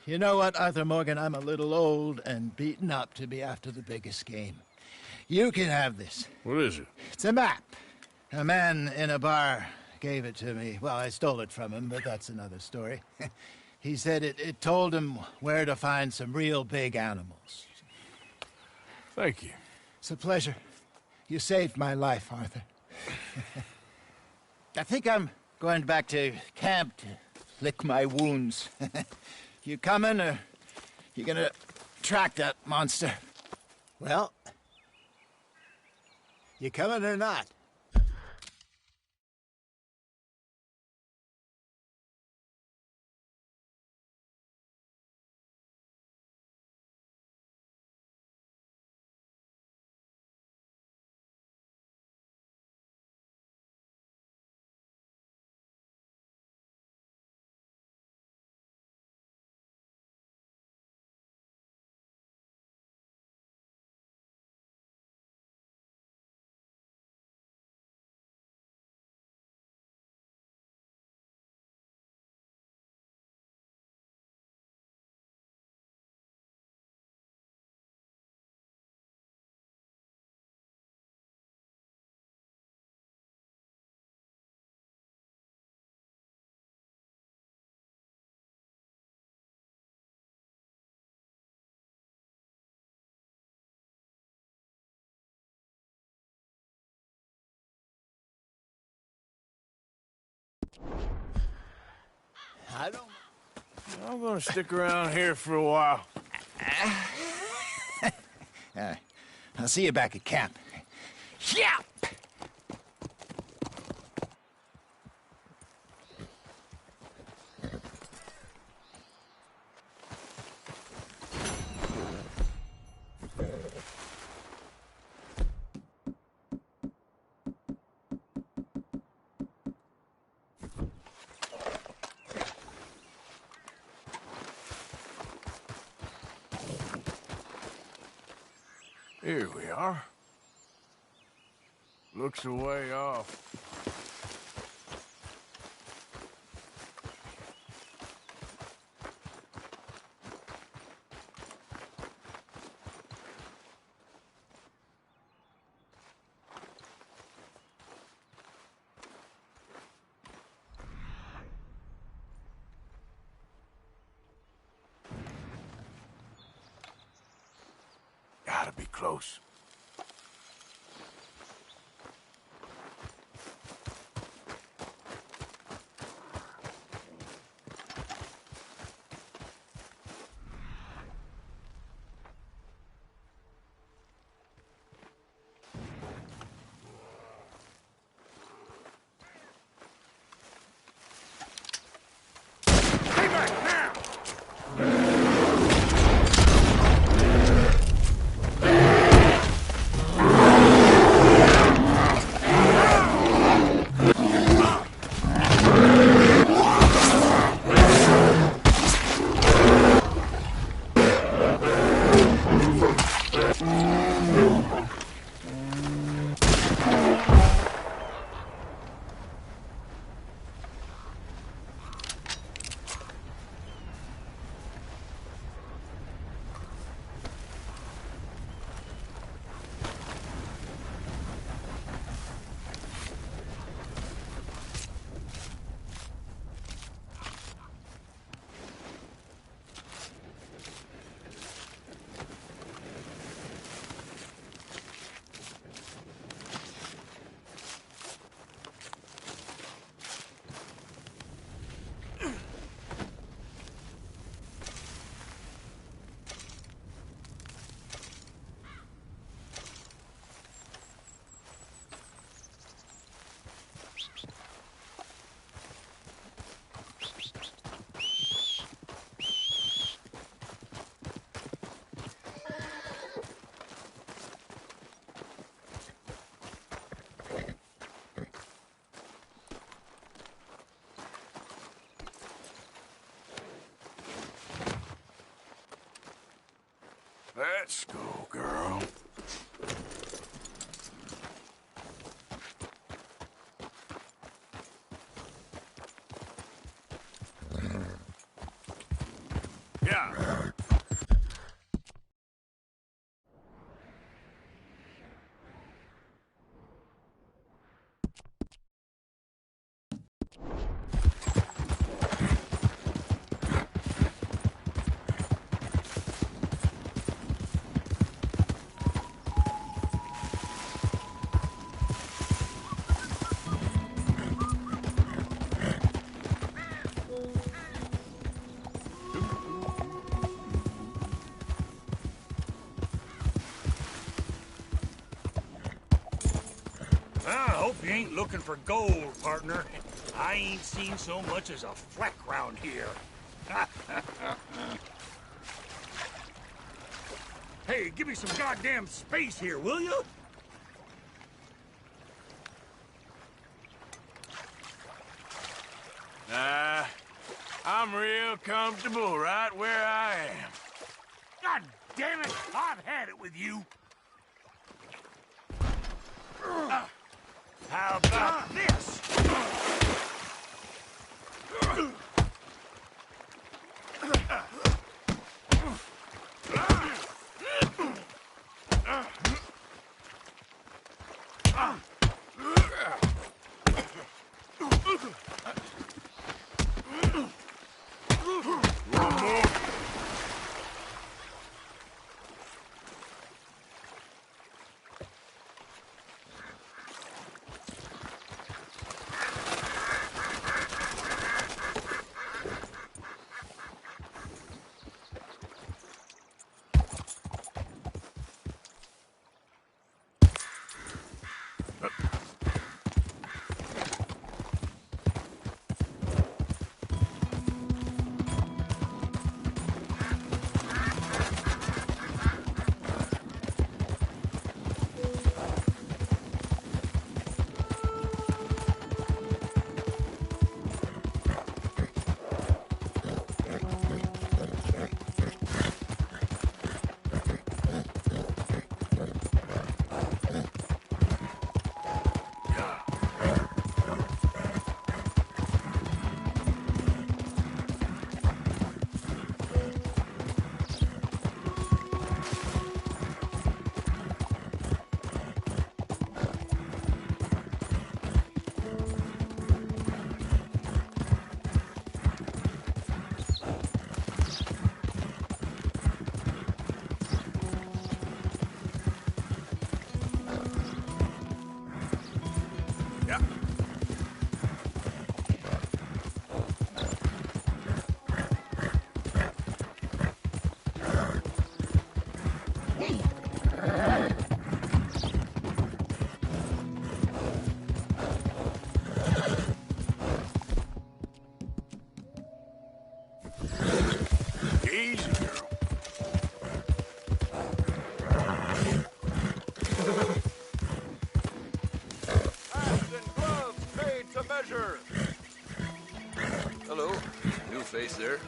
You know what, Arthur Morgan? I'm a little old and beaten up to be after the biggest game. You can have this. What is it? It's a map. A man in a bar gave it to me. Well, I stole it from him, but that's another story. He said it told him where to find some real big animals. Thank you. It's a pleasure. You saved my life, Arthur. I think I'm going back to camp to lick my wounds. You coming, or you gonna track that monster? Well, you coming or not? I'm gonna stick around here for a while. I'll see you back at camp. Yeah! Here we are. Looks a way off. Gotta be close. Let's go, girl. Yeah. I hope you ain't looking for gold, partner. I ain't seen so much as a fleck round here. Hey, give me some goddamn space here, will you? I'm real comfortable right where I am. God damn it! I've had it with you. How about this? Easy, girl. Hats and gloves made to measure. Hello. New face there.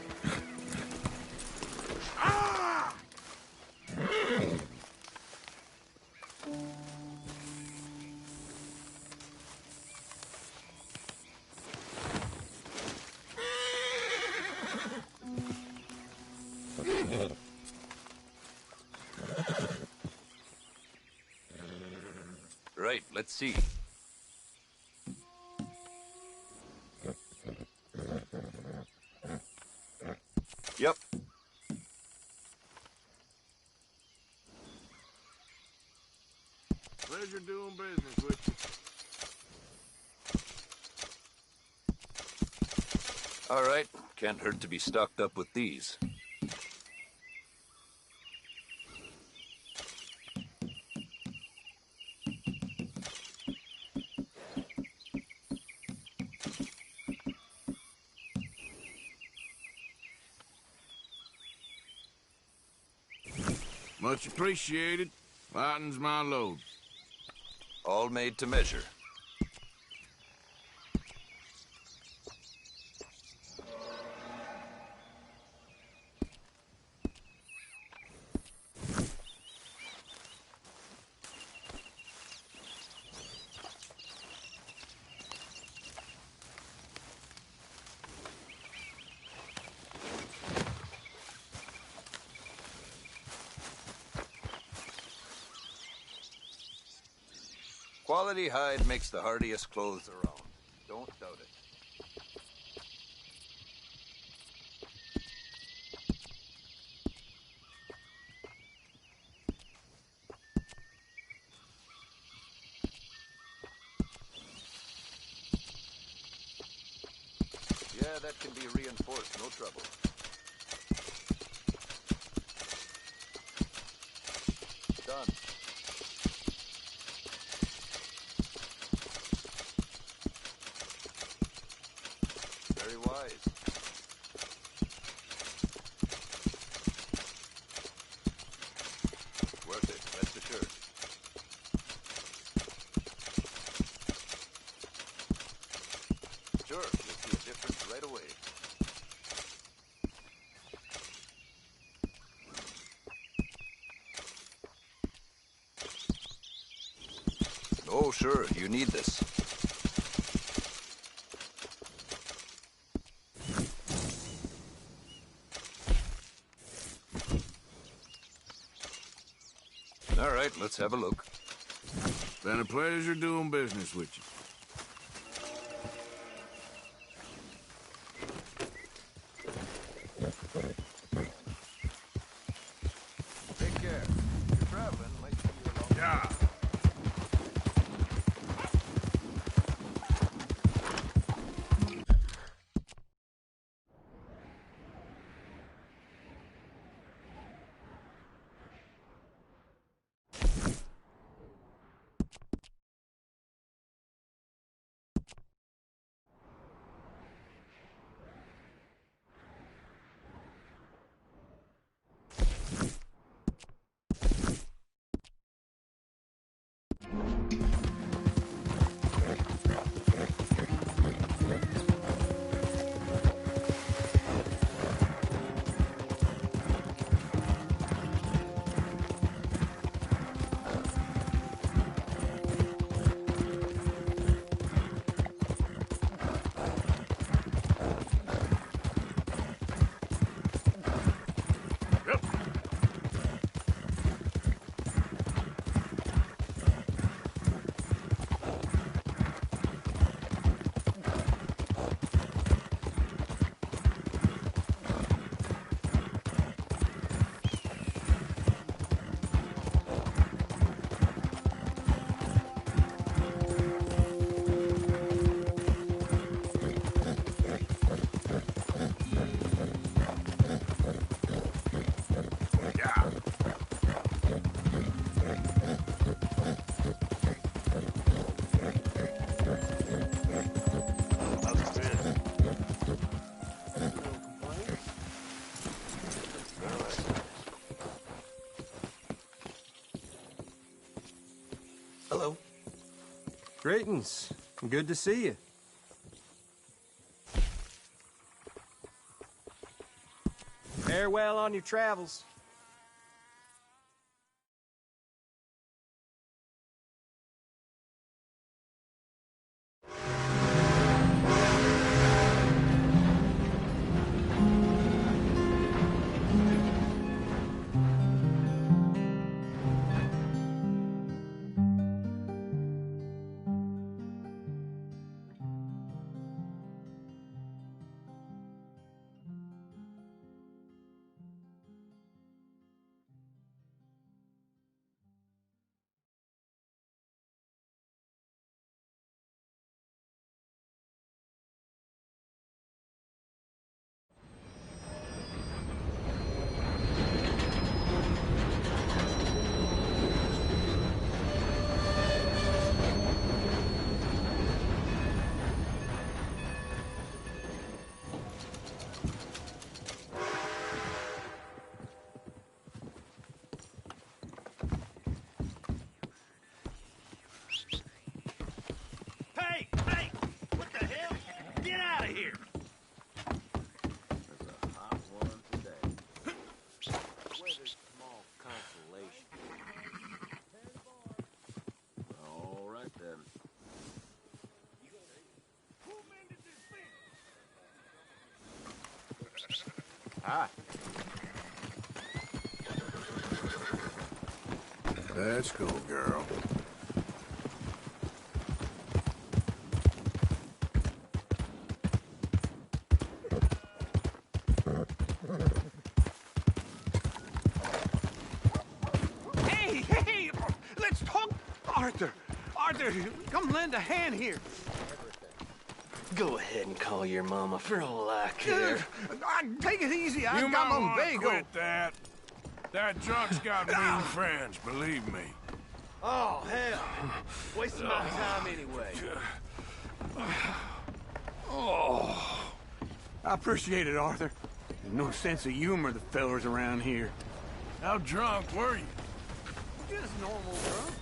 Ah! Right, let's see. Yep. Pleasure doing business with you. All right. Can't hurt to be stocked up with these. Much appreciated. Lightens my load. All made to measure. Quality hide makes the hardiest clothes around. Don't doubt it. Yeah, that can be reinforced, no trouble. Done. Very wise. Worth it, rest assured. Sure, you'll see a difference right away. Oh, sure, you need this. All right, let's have a look. Been a pleasure doing business with you. Take care. If you're traveling, might see you along. Yeah. Hello. Greetings. Good to see you. Farewell on your travels. Hey! Hey! What the hell? Get out of here! There's a hot one today. Weather's small consolation. All right then. Hi. Let's go, girl. Arthur, come lend a hand here. Go ahead and call your mama for all I care. Take it easy. I You got might my want to bagel. quit that. That drunk's got mean friends, believe me. Oh, hell. Wasting my time anyway. Oh. I appreciate it, Arthur. There's no sense of humor the fellers around here. How drunk were you? Just normal drunk.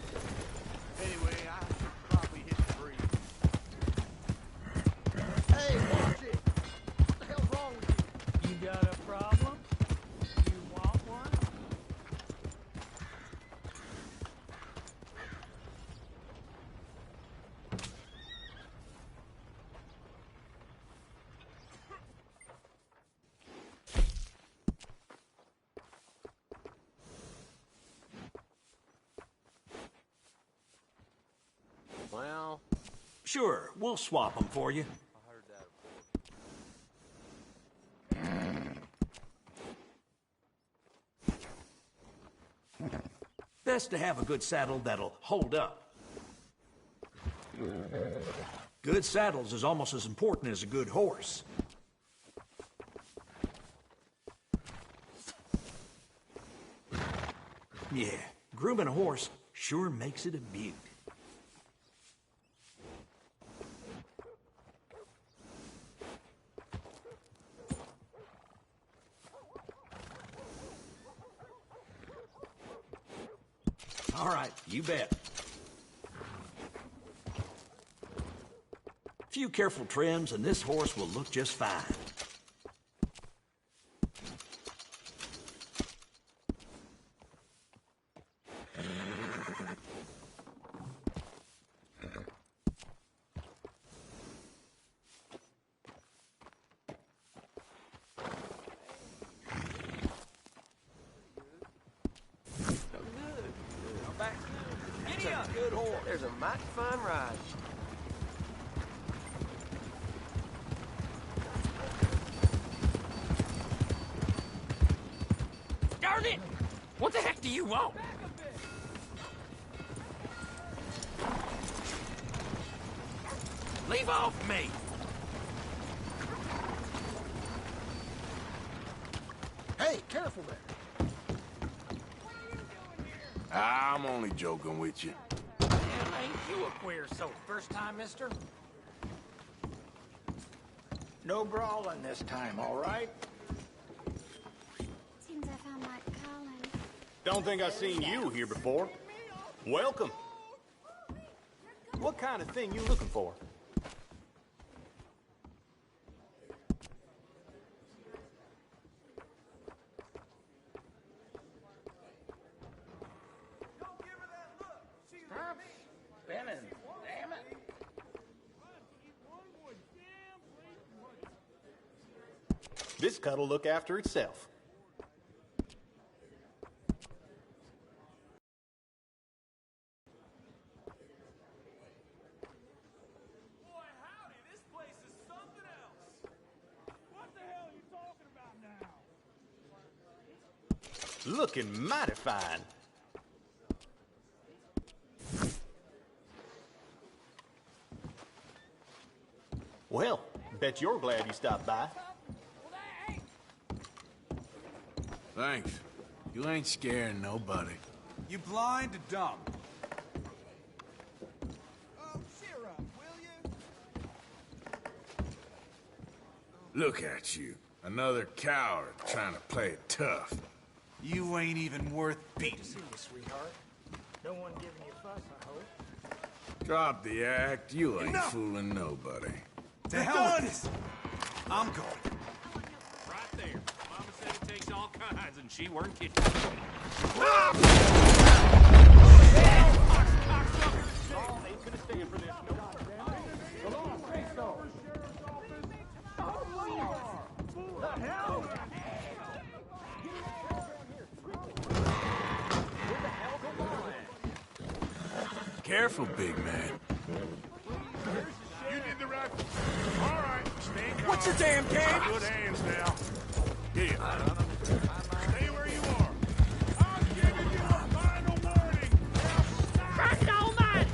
Anyway, I should probably hit the breeze. Hey, watch it! What the hell's wrong with you? You got a problem? You want one? Well, Sure, we'll swap them for you. I heard that. Best to have a good saddle that'll hold up. Good saddles is almost as important as a good horse. Yeah, grooming a horse sure makes it a beaut. All right, you bet. Few careful trims and this horse will look just fine. There's a mighty fine ride. Darn it! What the heck do you want? Leave off me! Hey, careful there. I'm only joking with you. Ain't you a queer soul? First time, mister? No brawling this time, all right? Seems I found my calling. Don't think I've seen you here before. Welcome. What kind of thing you looking for? Stop spinning, damn it. This cut'll look after itself. Looking mighty fine. Well, bet you're glad you stopped by. Thanks. You ain't scaring nobody. You blind or dumb? Oh, cheer up, will you? Look at you. Another coward trying to play it tough. You ain't even worth beating. See you, sweetheart. No one giving you a fuss, I hope. Drop the act. You ain't fooling nobody. To hell with this. I'm going. Right there. Mama said it takes all kinds, and she weren't kidding. Careful, big man. You did the right. All right, stay calm. What's your damn game? Good hands now. Here. Stay where you are. I'm giving you a final warning. Right on that!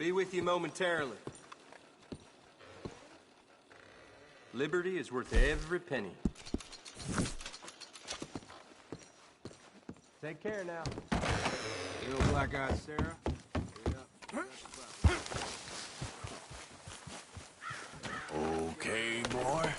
Be with you momentarily. Liberty is worth every penny. Take care now. Little black-eyed Sarah. Okay, boy.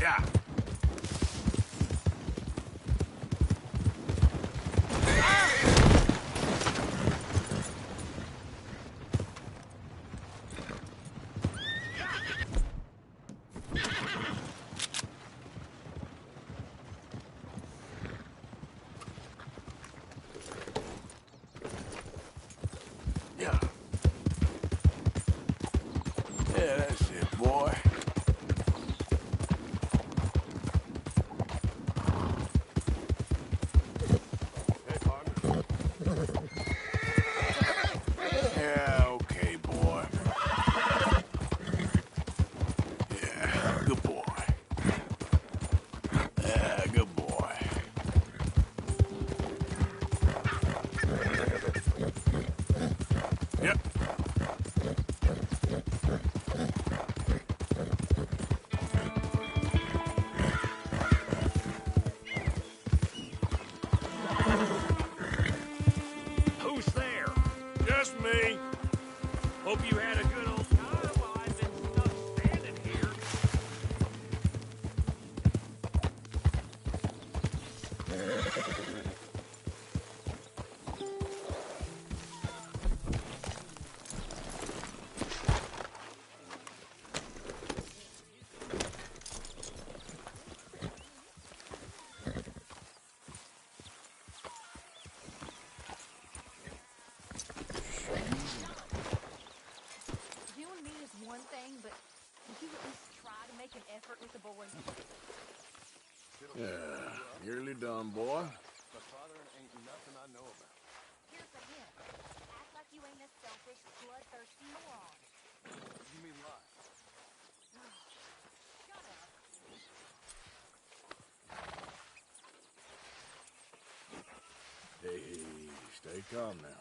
Yeah. Yeah. Yeah, that's it, boy. Yeah, okay, boy. Yeah, good boy. Yeah, good boy. Yep. Who's there? Just me. Hope you had a good old time while I've been stuck standing here. You and me is one thing, but would you at least try to make an effort with the boys? Yeah, nearly done, boy. My father ain't nothing I know about. Here's the hint. Act like you ain't a selfish, bloodthirsty moron. You mean lie? Shut up. Hey, stay calm now.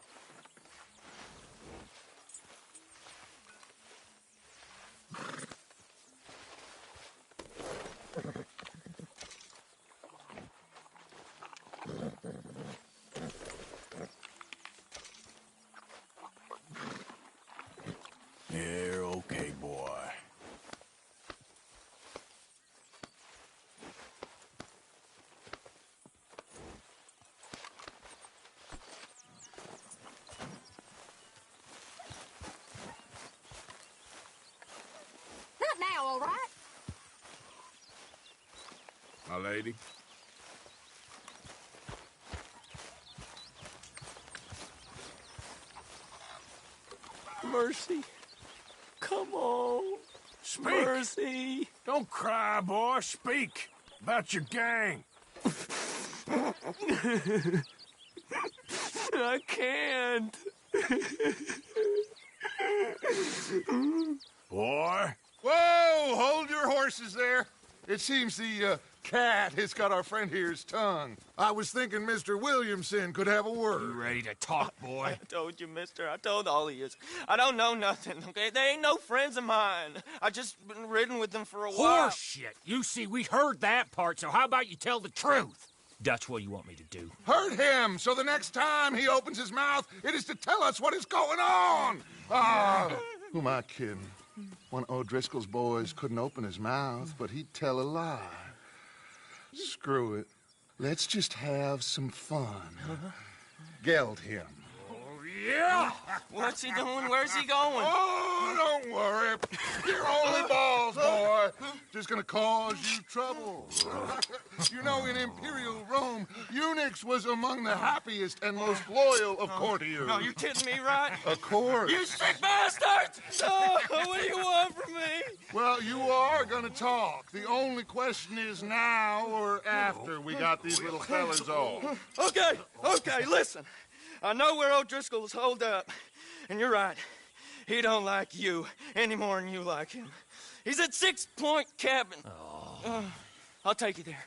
You're okay, boy. Not now, all right? My lady. Mercy. Come on. Speak! Mercy. Don't cry, boy. Speak about your gang. I can't. Boy. Whoa! Hold your horses there. It seems the cat has got our friend here's tongue. I was thinking Mr. Williamson could have a word. You ready to talk, boy? I told you, mister. I told all of you. I don't know nothing, okay? They ain't no friends of mine. I just been ridden with them for a while. Horse shit. You see, we heard that part, so how about you tell the truth? That's what you want me to do. Hurt him, so the next time he opens his mouth, it is to tell us what is going on. Ah, who am I kidding? One of O'Driscoll's boys couldn't open his mouth, but he'd tell a lie. Screw it. Let's just have some fun. Geld him. Yeah! What's he doing? Where's he going? Oh, don't worry. You're only balls, boy. Just gonna cause you trouble. You know, in Imperial Rome, eunuchs was among the happiest and most loyal of courtiers. No, you're kidding me, right? Of course. You sick bastard! Oh, what do you want from me? Well, you are gonna talk. The only question is now or after we got these little fellas off. Okay, listen. I know where O'Driscoll's holed up, and you're right. He don't like you any more than you like him. He's at 6 Point Cabin. I'll take you there.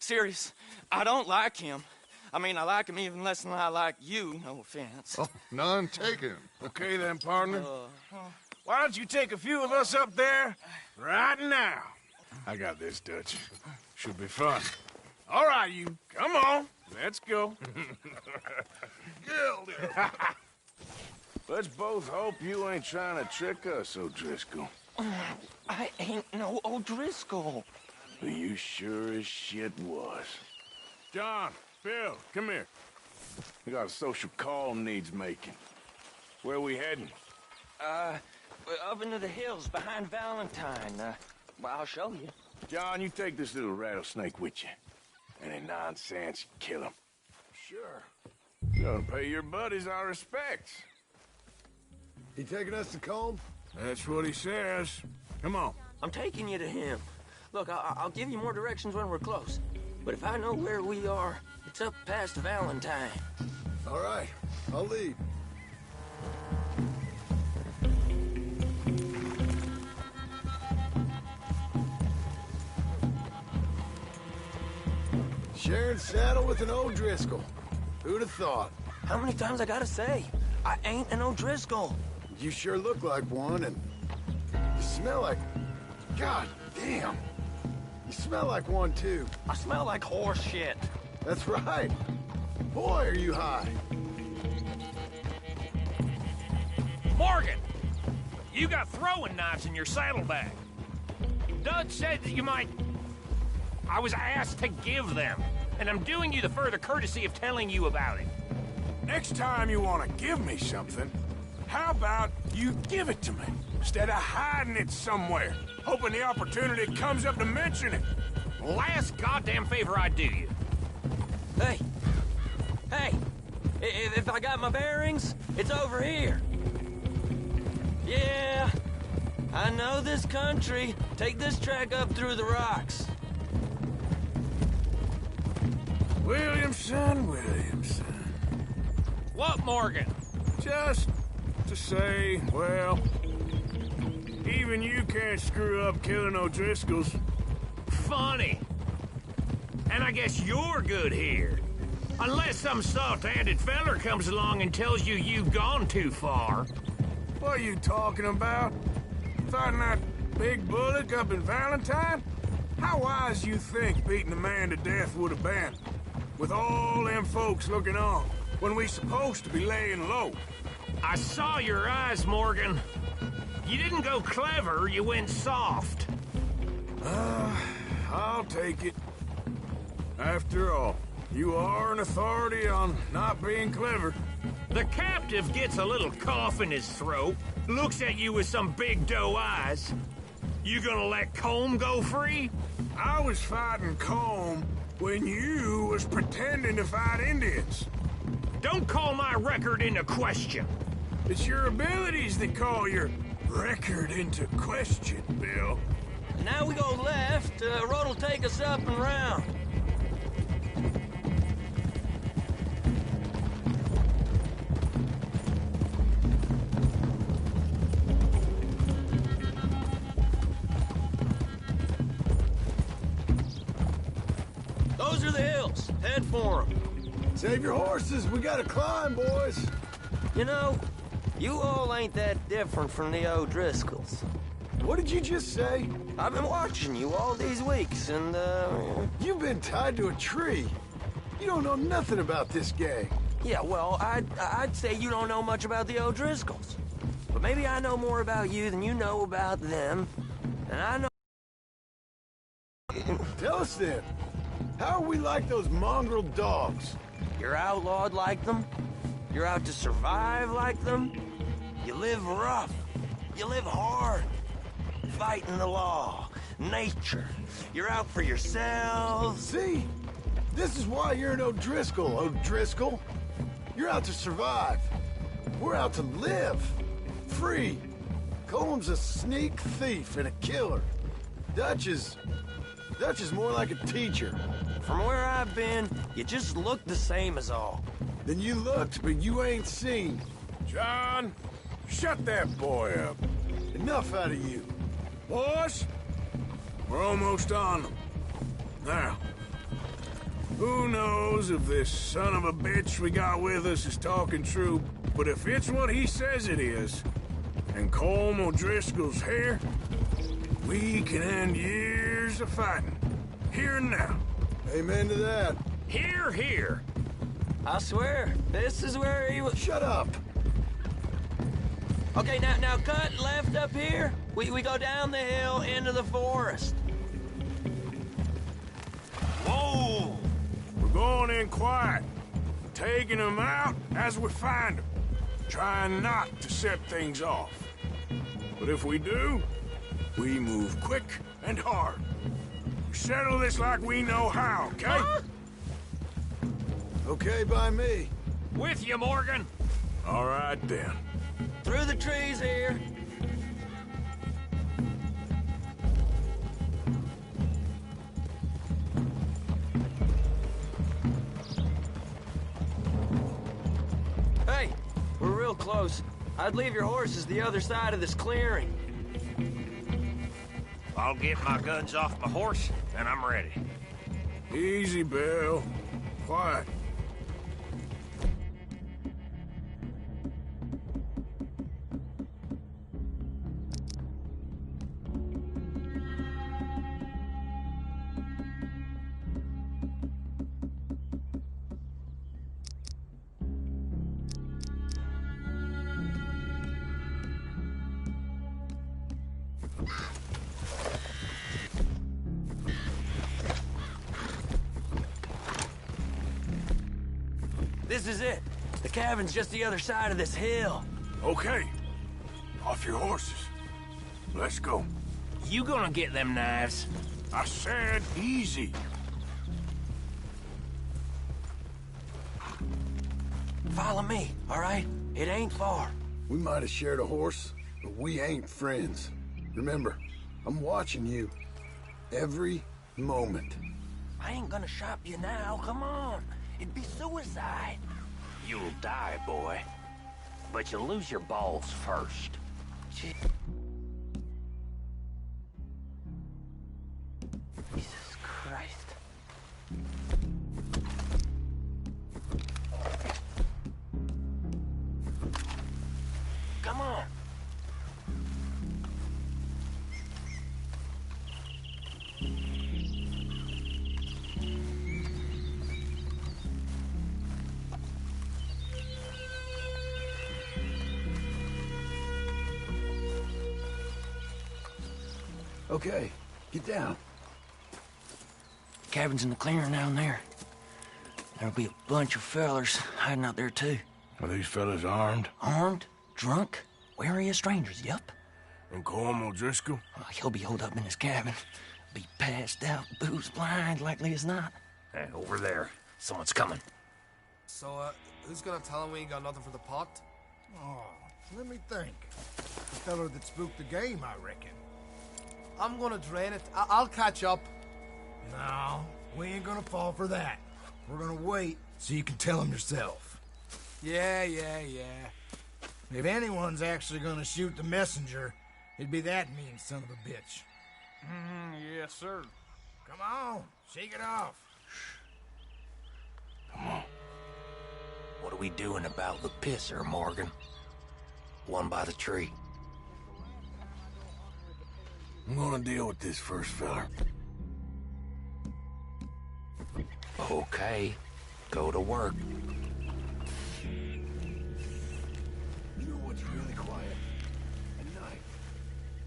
Serious, I don't like him. I mean, I like him even less than I like you, no offense. Oh, none taken. Okay then, partner. Why don't you take a few of us up there right now? I got this, Dutch. Should be fun. All right, you. Come on. Let's go. Gildy. Let's both hope you ain't trying to trick us, O'Driscoll. I ain't no O'Driscoll. You sure as shit was. John, Bill, come here. We got a social call needs making. Where we heading? Up into the hills behind Valentine. Well, I'll show you. John, you take this little rattlesnake with you. Any nonsense, kill him. Sure. You gotta pay your buddies our respects. He taking us to Combe? That's what he says. Come on. I'm taking you to him. Look, I'll give you more directions when we're close. But if I know where we are, it's up past Valentine. All right, I'll lead. Sharing saddle with an O'Driscoll. Who'd have thought? How many times I gotta say? I ain't an O'Driscoll. You sure look like one, and you smell like... God damn. You smell like one, too. I smell like horse shit. That's right. Boy, are you high. Morgan! You got throwing knives in your saddlebag. Dutch said that you might... I was asked to give them, and I'm doing you the further courtesy of telling you about it. Next time you want to give me something, how about you give it to me, instead of hiding it somewhere, hoping the opportunity comes up to mention it? Last goddamn favor I do you. Hey! If I got my bearings, it's over here. Yeah, I know this country. Take this track up through the rocks. Williamson. What, Morgan? Just to say, well, even you can't screw up killing O'Driscolls. Funny. And I guess you're good here. Unless some soft-handed feller comes along and tells you you've gone too far. What are you talking about? Fighting that big bullock up in Valentine? How wise you think beating a man to death would have been? With all them folks looking on, when we supposed to be laying low. I saw your eyes, Morgan. You didn't go clever, you went soft. I'll take it. After all, you are an authority on not being clever. The captive gets a little cough in his throat, looks at you with some big doe eyes. You gonna let Combe go free? I was fighting Combe when you was pretending to fight Indians. Don't call my record into question. It's your abilities that call your record into question, Bill. Now we go left. Road'll take us up and round. Those are the hills. Head for them. Save your horses. We gotta climb, boys. You know, you all ain't that different from the O'Driscolls. What did you just say? I've been watching you all these weeks, and, You've been tied to a tree. You don't know nothing about this gang. Yeah, well, I'd say you don't know much about the O'Driscolls. But maybe I know more about you than you know about them. And I know... Tell us then. How are we like those mongrel dogs? You're outlawed like them? You're out to survive like them? You live rough. You live hard. Fighting the law, nature. You're out for yourselves. See? This is why you're an O'Driscoll, O'Driscoll. You're out to survive. We're out to live. Free. Coleman's a sneak thief and a killer. Dutch is more like a teacher. From where I've been, you just look the same as all. Then you looked, but you ain't seen. John, shut that boy up. Enough out of you. Boys, we're almost on them. Now, who knows if this son of a bitch we got with us is talking true, but if it's what he says it is, and Colm O'Driscoll's here, we can end years of fighting. Here and now. Amen to that. Here, here. I swear, this is where he was. Shut up. Okay, now cut left up here. We go down the hill into the forest. Whoa! We're going in quiet, taking them out as we find them, trying not to set things off. But if we do, we move quick and hard. We settle this like we know how, okay? Huh? Okay by me. With you, Morgan. All right, then. Through the trees here. Hey, we're real close. I'd leave your horses the other side of this clearing. I'll get my guns off my horse, and I'm ready. Easy, Bill. Quiet. This is it. The cabin's just the other side of this hill. Okay. Off your horses. Let's go. You gonna get them knives? I said easy. Follow me, all right? It ain't far. We might have shared a horse, but we ain't friends. Remember, I'm watching you. Every moment. I ain't gonna shop you now, come on. It'd be suicide. You'll die, boy. But you'll lose your balls first. Jesus Christ. Come on. Okay, get down. Cabin's in the clearing down there. There'll be a bunch of fellers hiding out there, too. Are these fellas armed? Armed? Drunk? Wary of strangers, yup. And Colm O'Driscoll? He'll be holed up in his cabin. Be passed out, booze blind, likely as not. Hey, over there. Someone's coming. So, who's gonna tell him we ain't got nothing for the pot? Oh, let me think. The fella that spooked the game, I reckon. I'm gonna drain it. I'll catch up. No, we ain't gonna fall for that. We're gonna wait so you can tell him yourself. Yeah. If anyone's actually gonna shoot the messenger, it'd be that mean son of a bitch. Yes, sir. Come on, shake it off. Come on. What are we doing about the pisser, Morgan? One by the tree. I'm gonna deal with this first fella. Okay, go to work. You know what's really quiet? At night.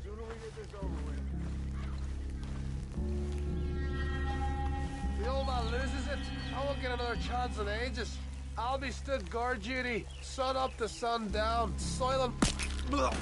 Sooner we get this over with. The old man loses it, I won't get another chance in ages. I'll be stood guard duty, sun up to sun down, soiling. Blah.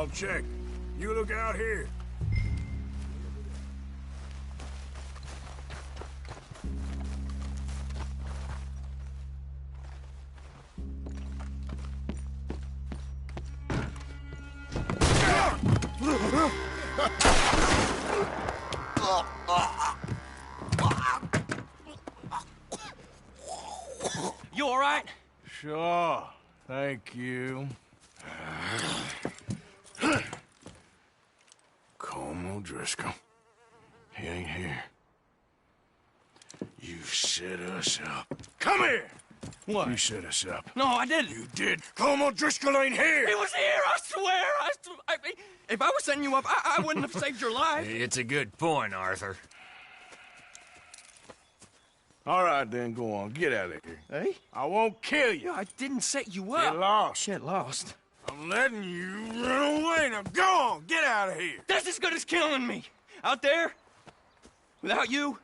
I'll check. You look out here. You all right? Sure. Thank you. Colm O'Driscoll. He ain't here. You set us up. Come here! What? You set us up. No, I didn't. You did. Colm O'Driscoll ain't here! He was here, I swear! If I was setting you up, I wouldn't have saved your life. It's a good point, Arthur. All right, then, go on. Get out of here. Hey? I won't kill you. I didn't set you up. Get lost. Get lost. I'm letting you run away. Now go on. Get out of here. That's as good as killing me. Out there, without you,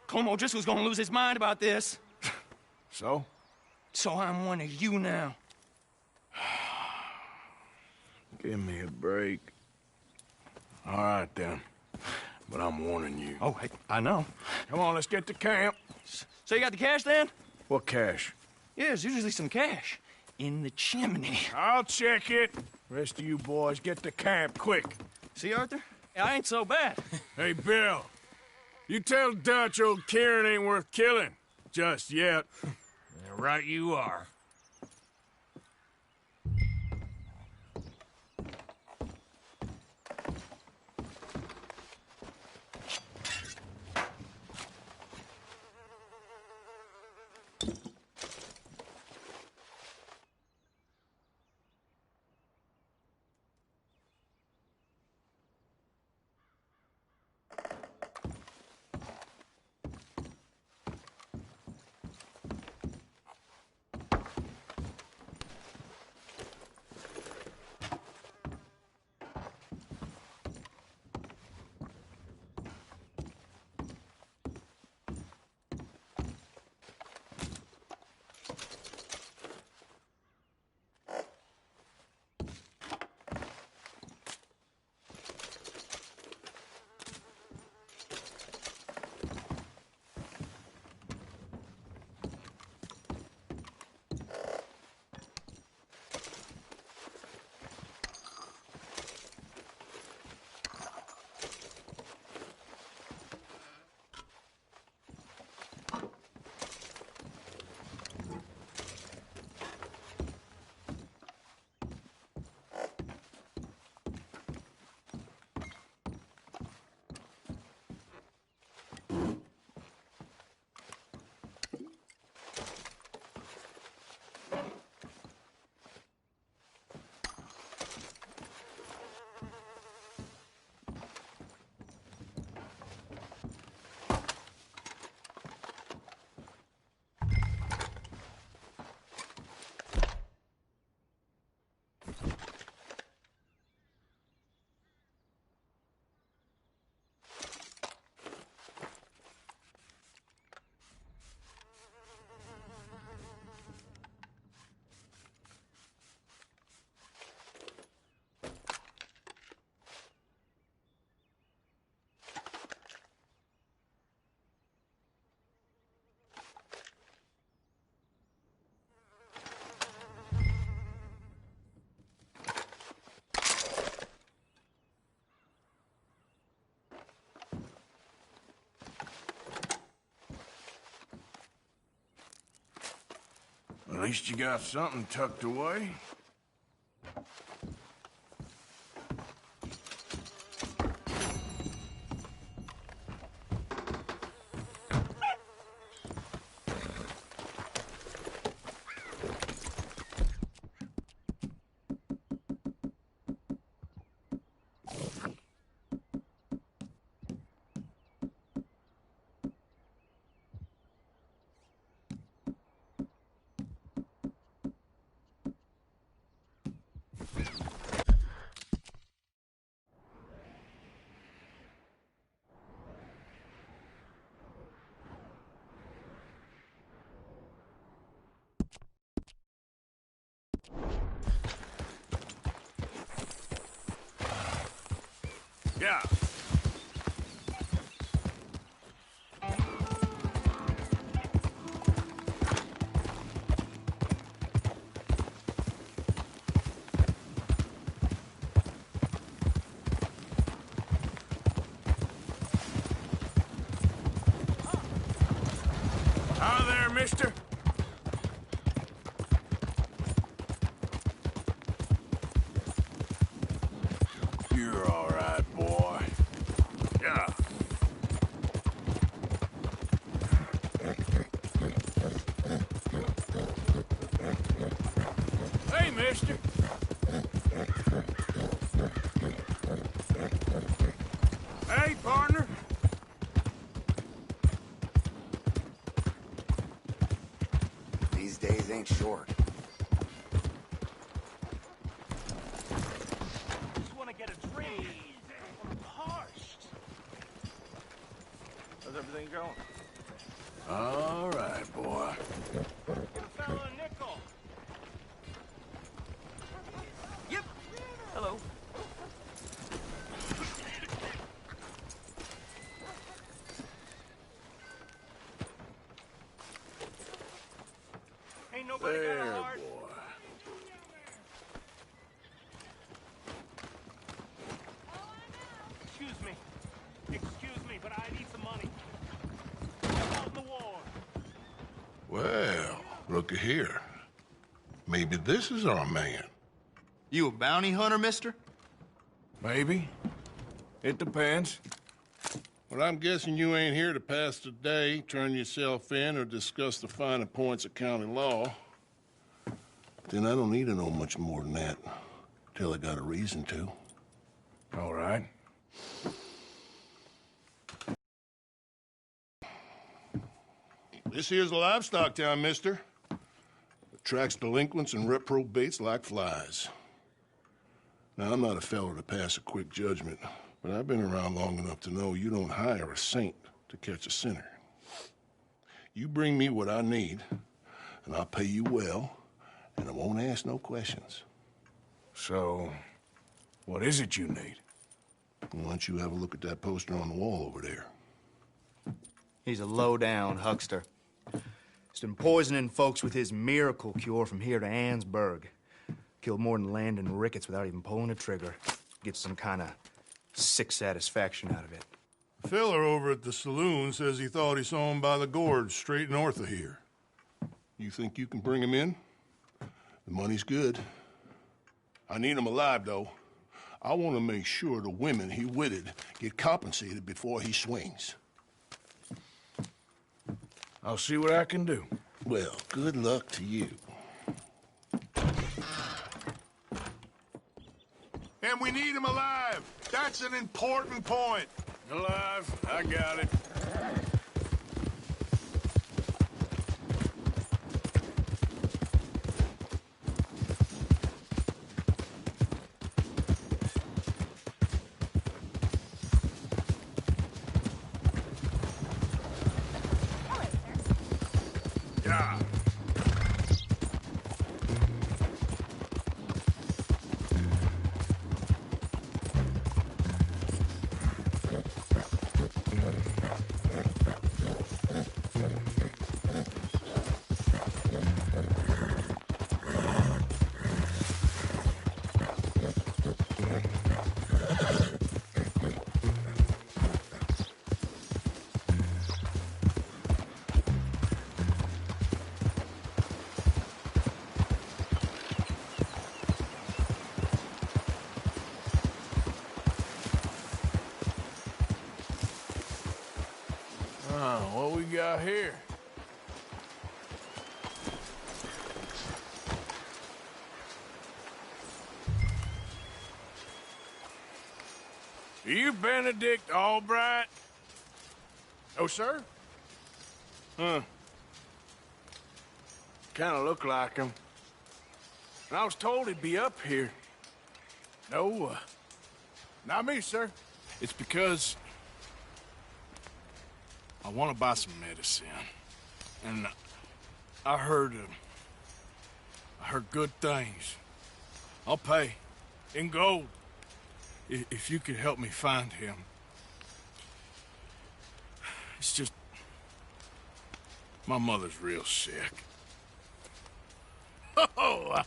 Colm O'Driscoll's gonna lose his mind about this. So? So I'm one of you now. Give me a break. All right, then. But I'm warning you. Oh, hey, I know. Come on, let's get to camp. So you got the cash, then? What cash? Yeah, there's usually some cash in the chimney. I'll check it. Rest of you boys, get to camp, quick. See, Arthur? I ain't so bad. Hey, Bill. You tell Dutch old Kieran ain't worth killing. Just yet. Right you are. At least you got something tucked away. Yeah. Hi there, mister. You're all right, boy. Yeah. Hey, mister. Hey, partner. These days ain't short. Just want to get a drink. I'm parched. How's everything going? All right, boy. Get a fella a nickel. Yep. Hello. Ain't nobody got There, a heart. boy. Excuse me, but I need some money. I'm out in the war. Well, looky here. Maybe this is our man. You a bounty hunter, mister? Maybe. It depends. Well, I'm guessing you ain't here to pass the day, turn yourself in, or discuss the finer points of county law. Then I don't need to know much more than that, till I got a reason to. All right. This here's a livestock town, mister. Attracts delinquents and reprobates like flies. Now, I'm not a fellow to pass a quick judgment, but I've been around long enough to know you don't hire a saint to catch a sinner. You bring me what I need, and I'll pay you well, and I won't ask no questions. So, what is it you need? Why don't you have a look at that poster on the wall over there? He's a low-down huckster. He's been poisoning folks with his miracle cure from here to Annesburg. Killed more than Landon Ricketts without even pulling a trigger. Gets some kind of sick satisfaction out of it. The fella over at the saloon says he thought he saw him by the gorge straight north of here. You think you can bring him in? The money's good. I need him alive, though. I want to make sure the women he witted get compensated before he swings. I'll see what I can do. Well, good luck to you. And we need him alive. That's an important point. Alive, I got it. Yeah. What we got here? Are you Benedict Albright? Oh, sir? Huh. Kind of look like him. And I was told he'd be up here. No, not me, sir. It's because I want to buy some medicine. And I heard good things. I'll pay in gold if you could help me find him. It's just my mother's real sick. Oh,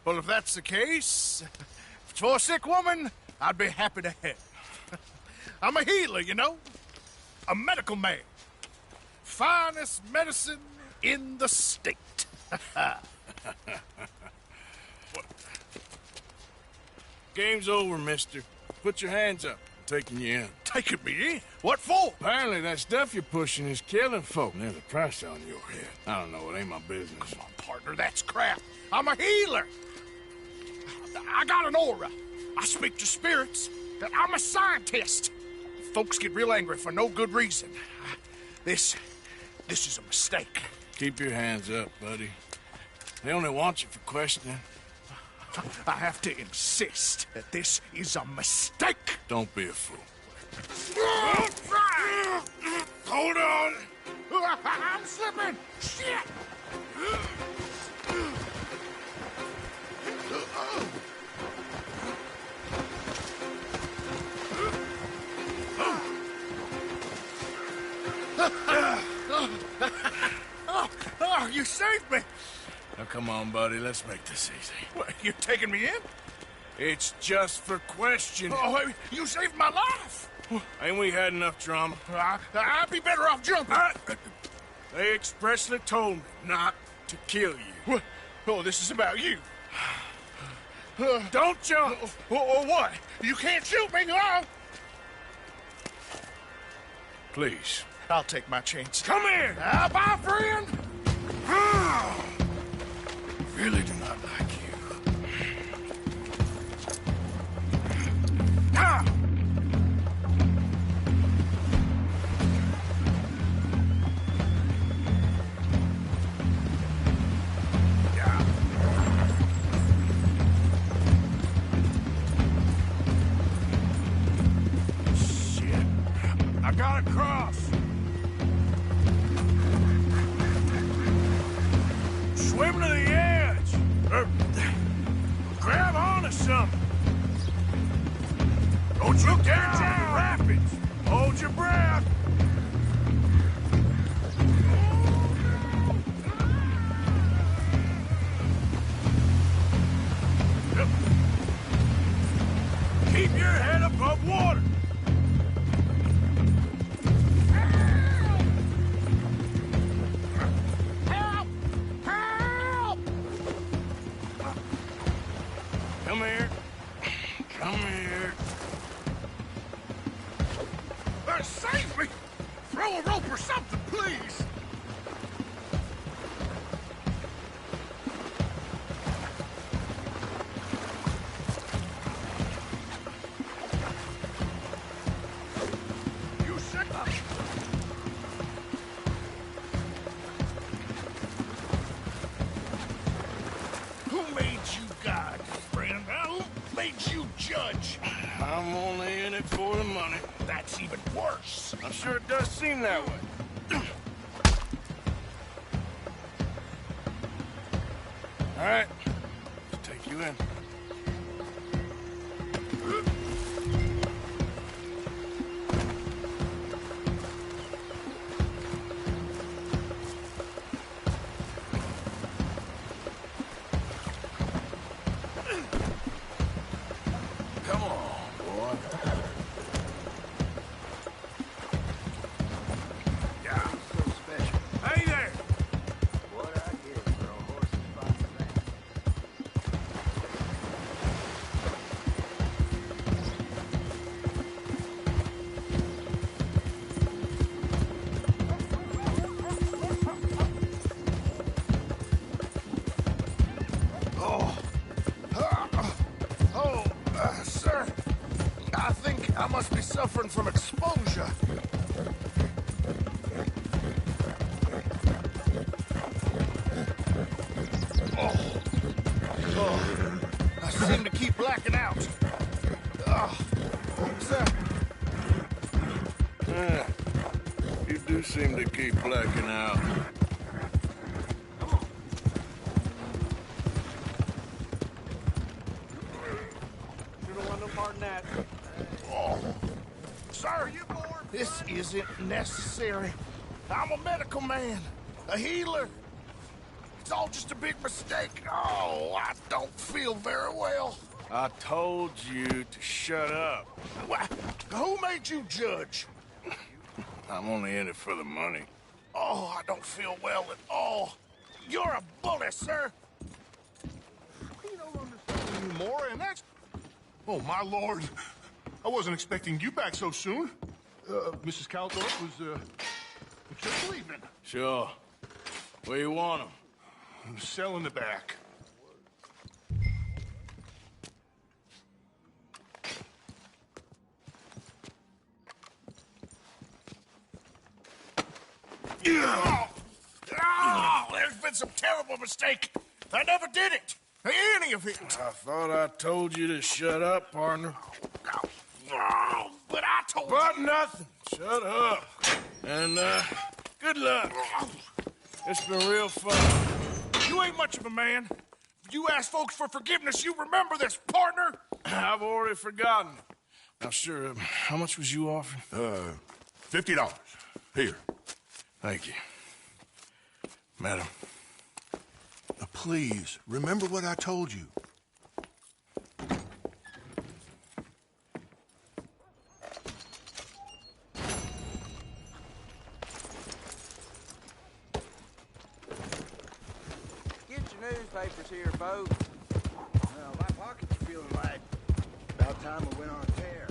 well, if that's the case, if it's for a sick woman, I'd be happy to help. I'm a healer, you know? A medical man. Finest medicine in the state. Game's over, mister. Put your hands up. I'm taking you in. Taking me in? What for? Apparently that stuff you're pushing is killing folk. And there's a price on your head. I don't know. It ain't my business. Come on, partner. That's crap. I'm a healer. I got an aura. I speak to spirits. I'm a scientist. Folks get real angry for no good reason. This is a mistake. Keep your hands up, buddy. They only want you for questioning. I have to insist that this is a mistake. Don't be a fool. Hold on. I'm slipping. Shit. Oh, you saved me. Now, come on, buddy. Let's make this easy. What, you taking me in? It's just for questioning. Oh, you saved my life. Ain't we had enough drama? I'd be better off jumping. They expressly told me not to kill you. Oh, this is about you. Don't jump. Or what? You can't shoot me, no. Please. I'll take my chance. Come here. Bye, friend. Really do not like you. Shit. I gotta cross. Swim to the edge! Or grab onto something! Don't you dare jump the rapids! Hold your breath! Keep your head above water! Come here. Come here. Save me! Throw a rope or something, please! You shut up! Who made you God, friend? Who made you judge? I'm only in it for the money. That's even worse. I'm sure it does seem that way. All right. Let's take you in. Come on, boy. So special. Hey there! What I give for a horse's body suffering from exposure. Oh, I seem to keep blacking out. Sir. You do seem to keep blacking out. Should've won no part in that. Oh. Sir, you bored? This isn't necessary. I'm a medical man, a healer. It's all just a big mistake. Oh, I don't feel very well. I told you to shut up. Who made you judge? I'm only in it for the money. Oh, I don't feel well at all. You're a bully, sir. You don't understand anymore, and that's... Oh, my lord. I wasn't expecting you back so soon. Mrs. Calthorpe was just leaving. Sure. Where you want him? Selling the back. There's been some terrible mistake. I never did it. Any of it. I thought I told you to shut up, partner. But I told you. Nothing. Shut up. And, good luck. It's been real fun. You ain't much of a man. If you ask folks for forgiveness, you remember this, partner. I've already forgotten. Now, sure, how much was you offering? $50. Here. Thank you. Madam. Please, remember what I told you. Get your newspapers here, folks. Well, my pockets are feeling light. About time we went on a tear.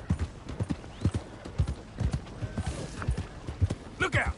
Look out!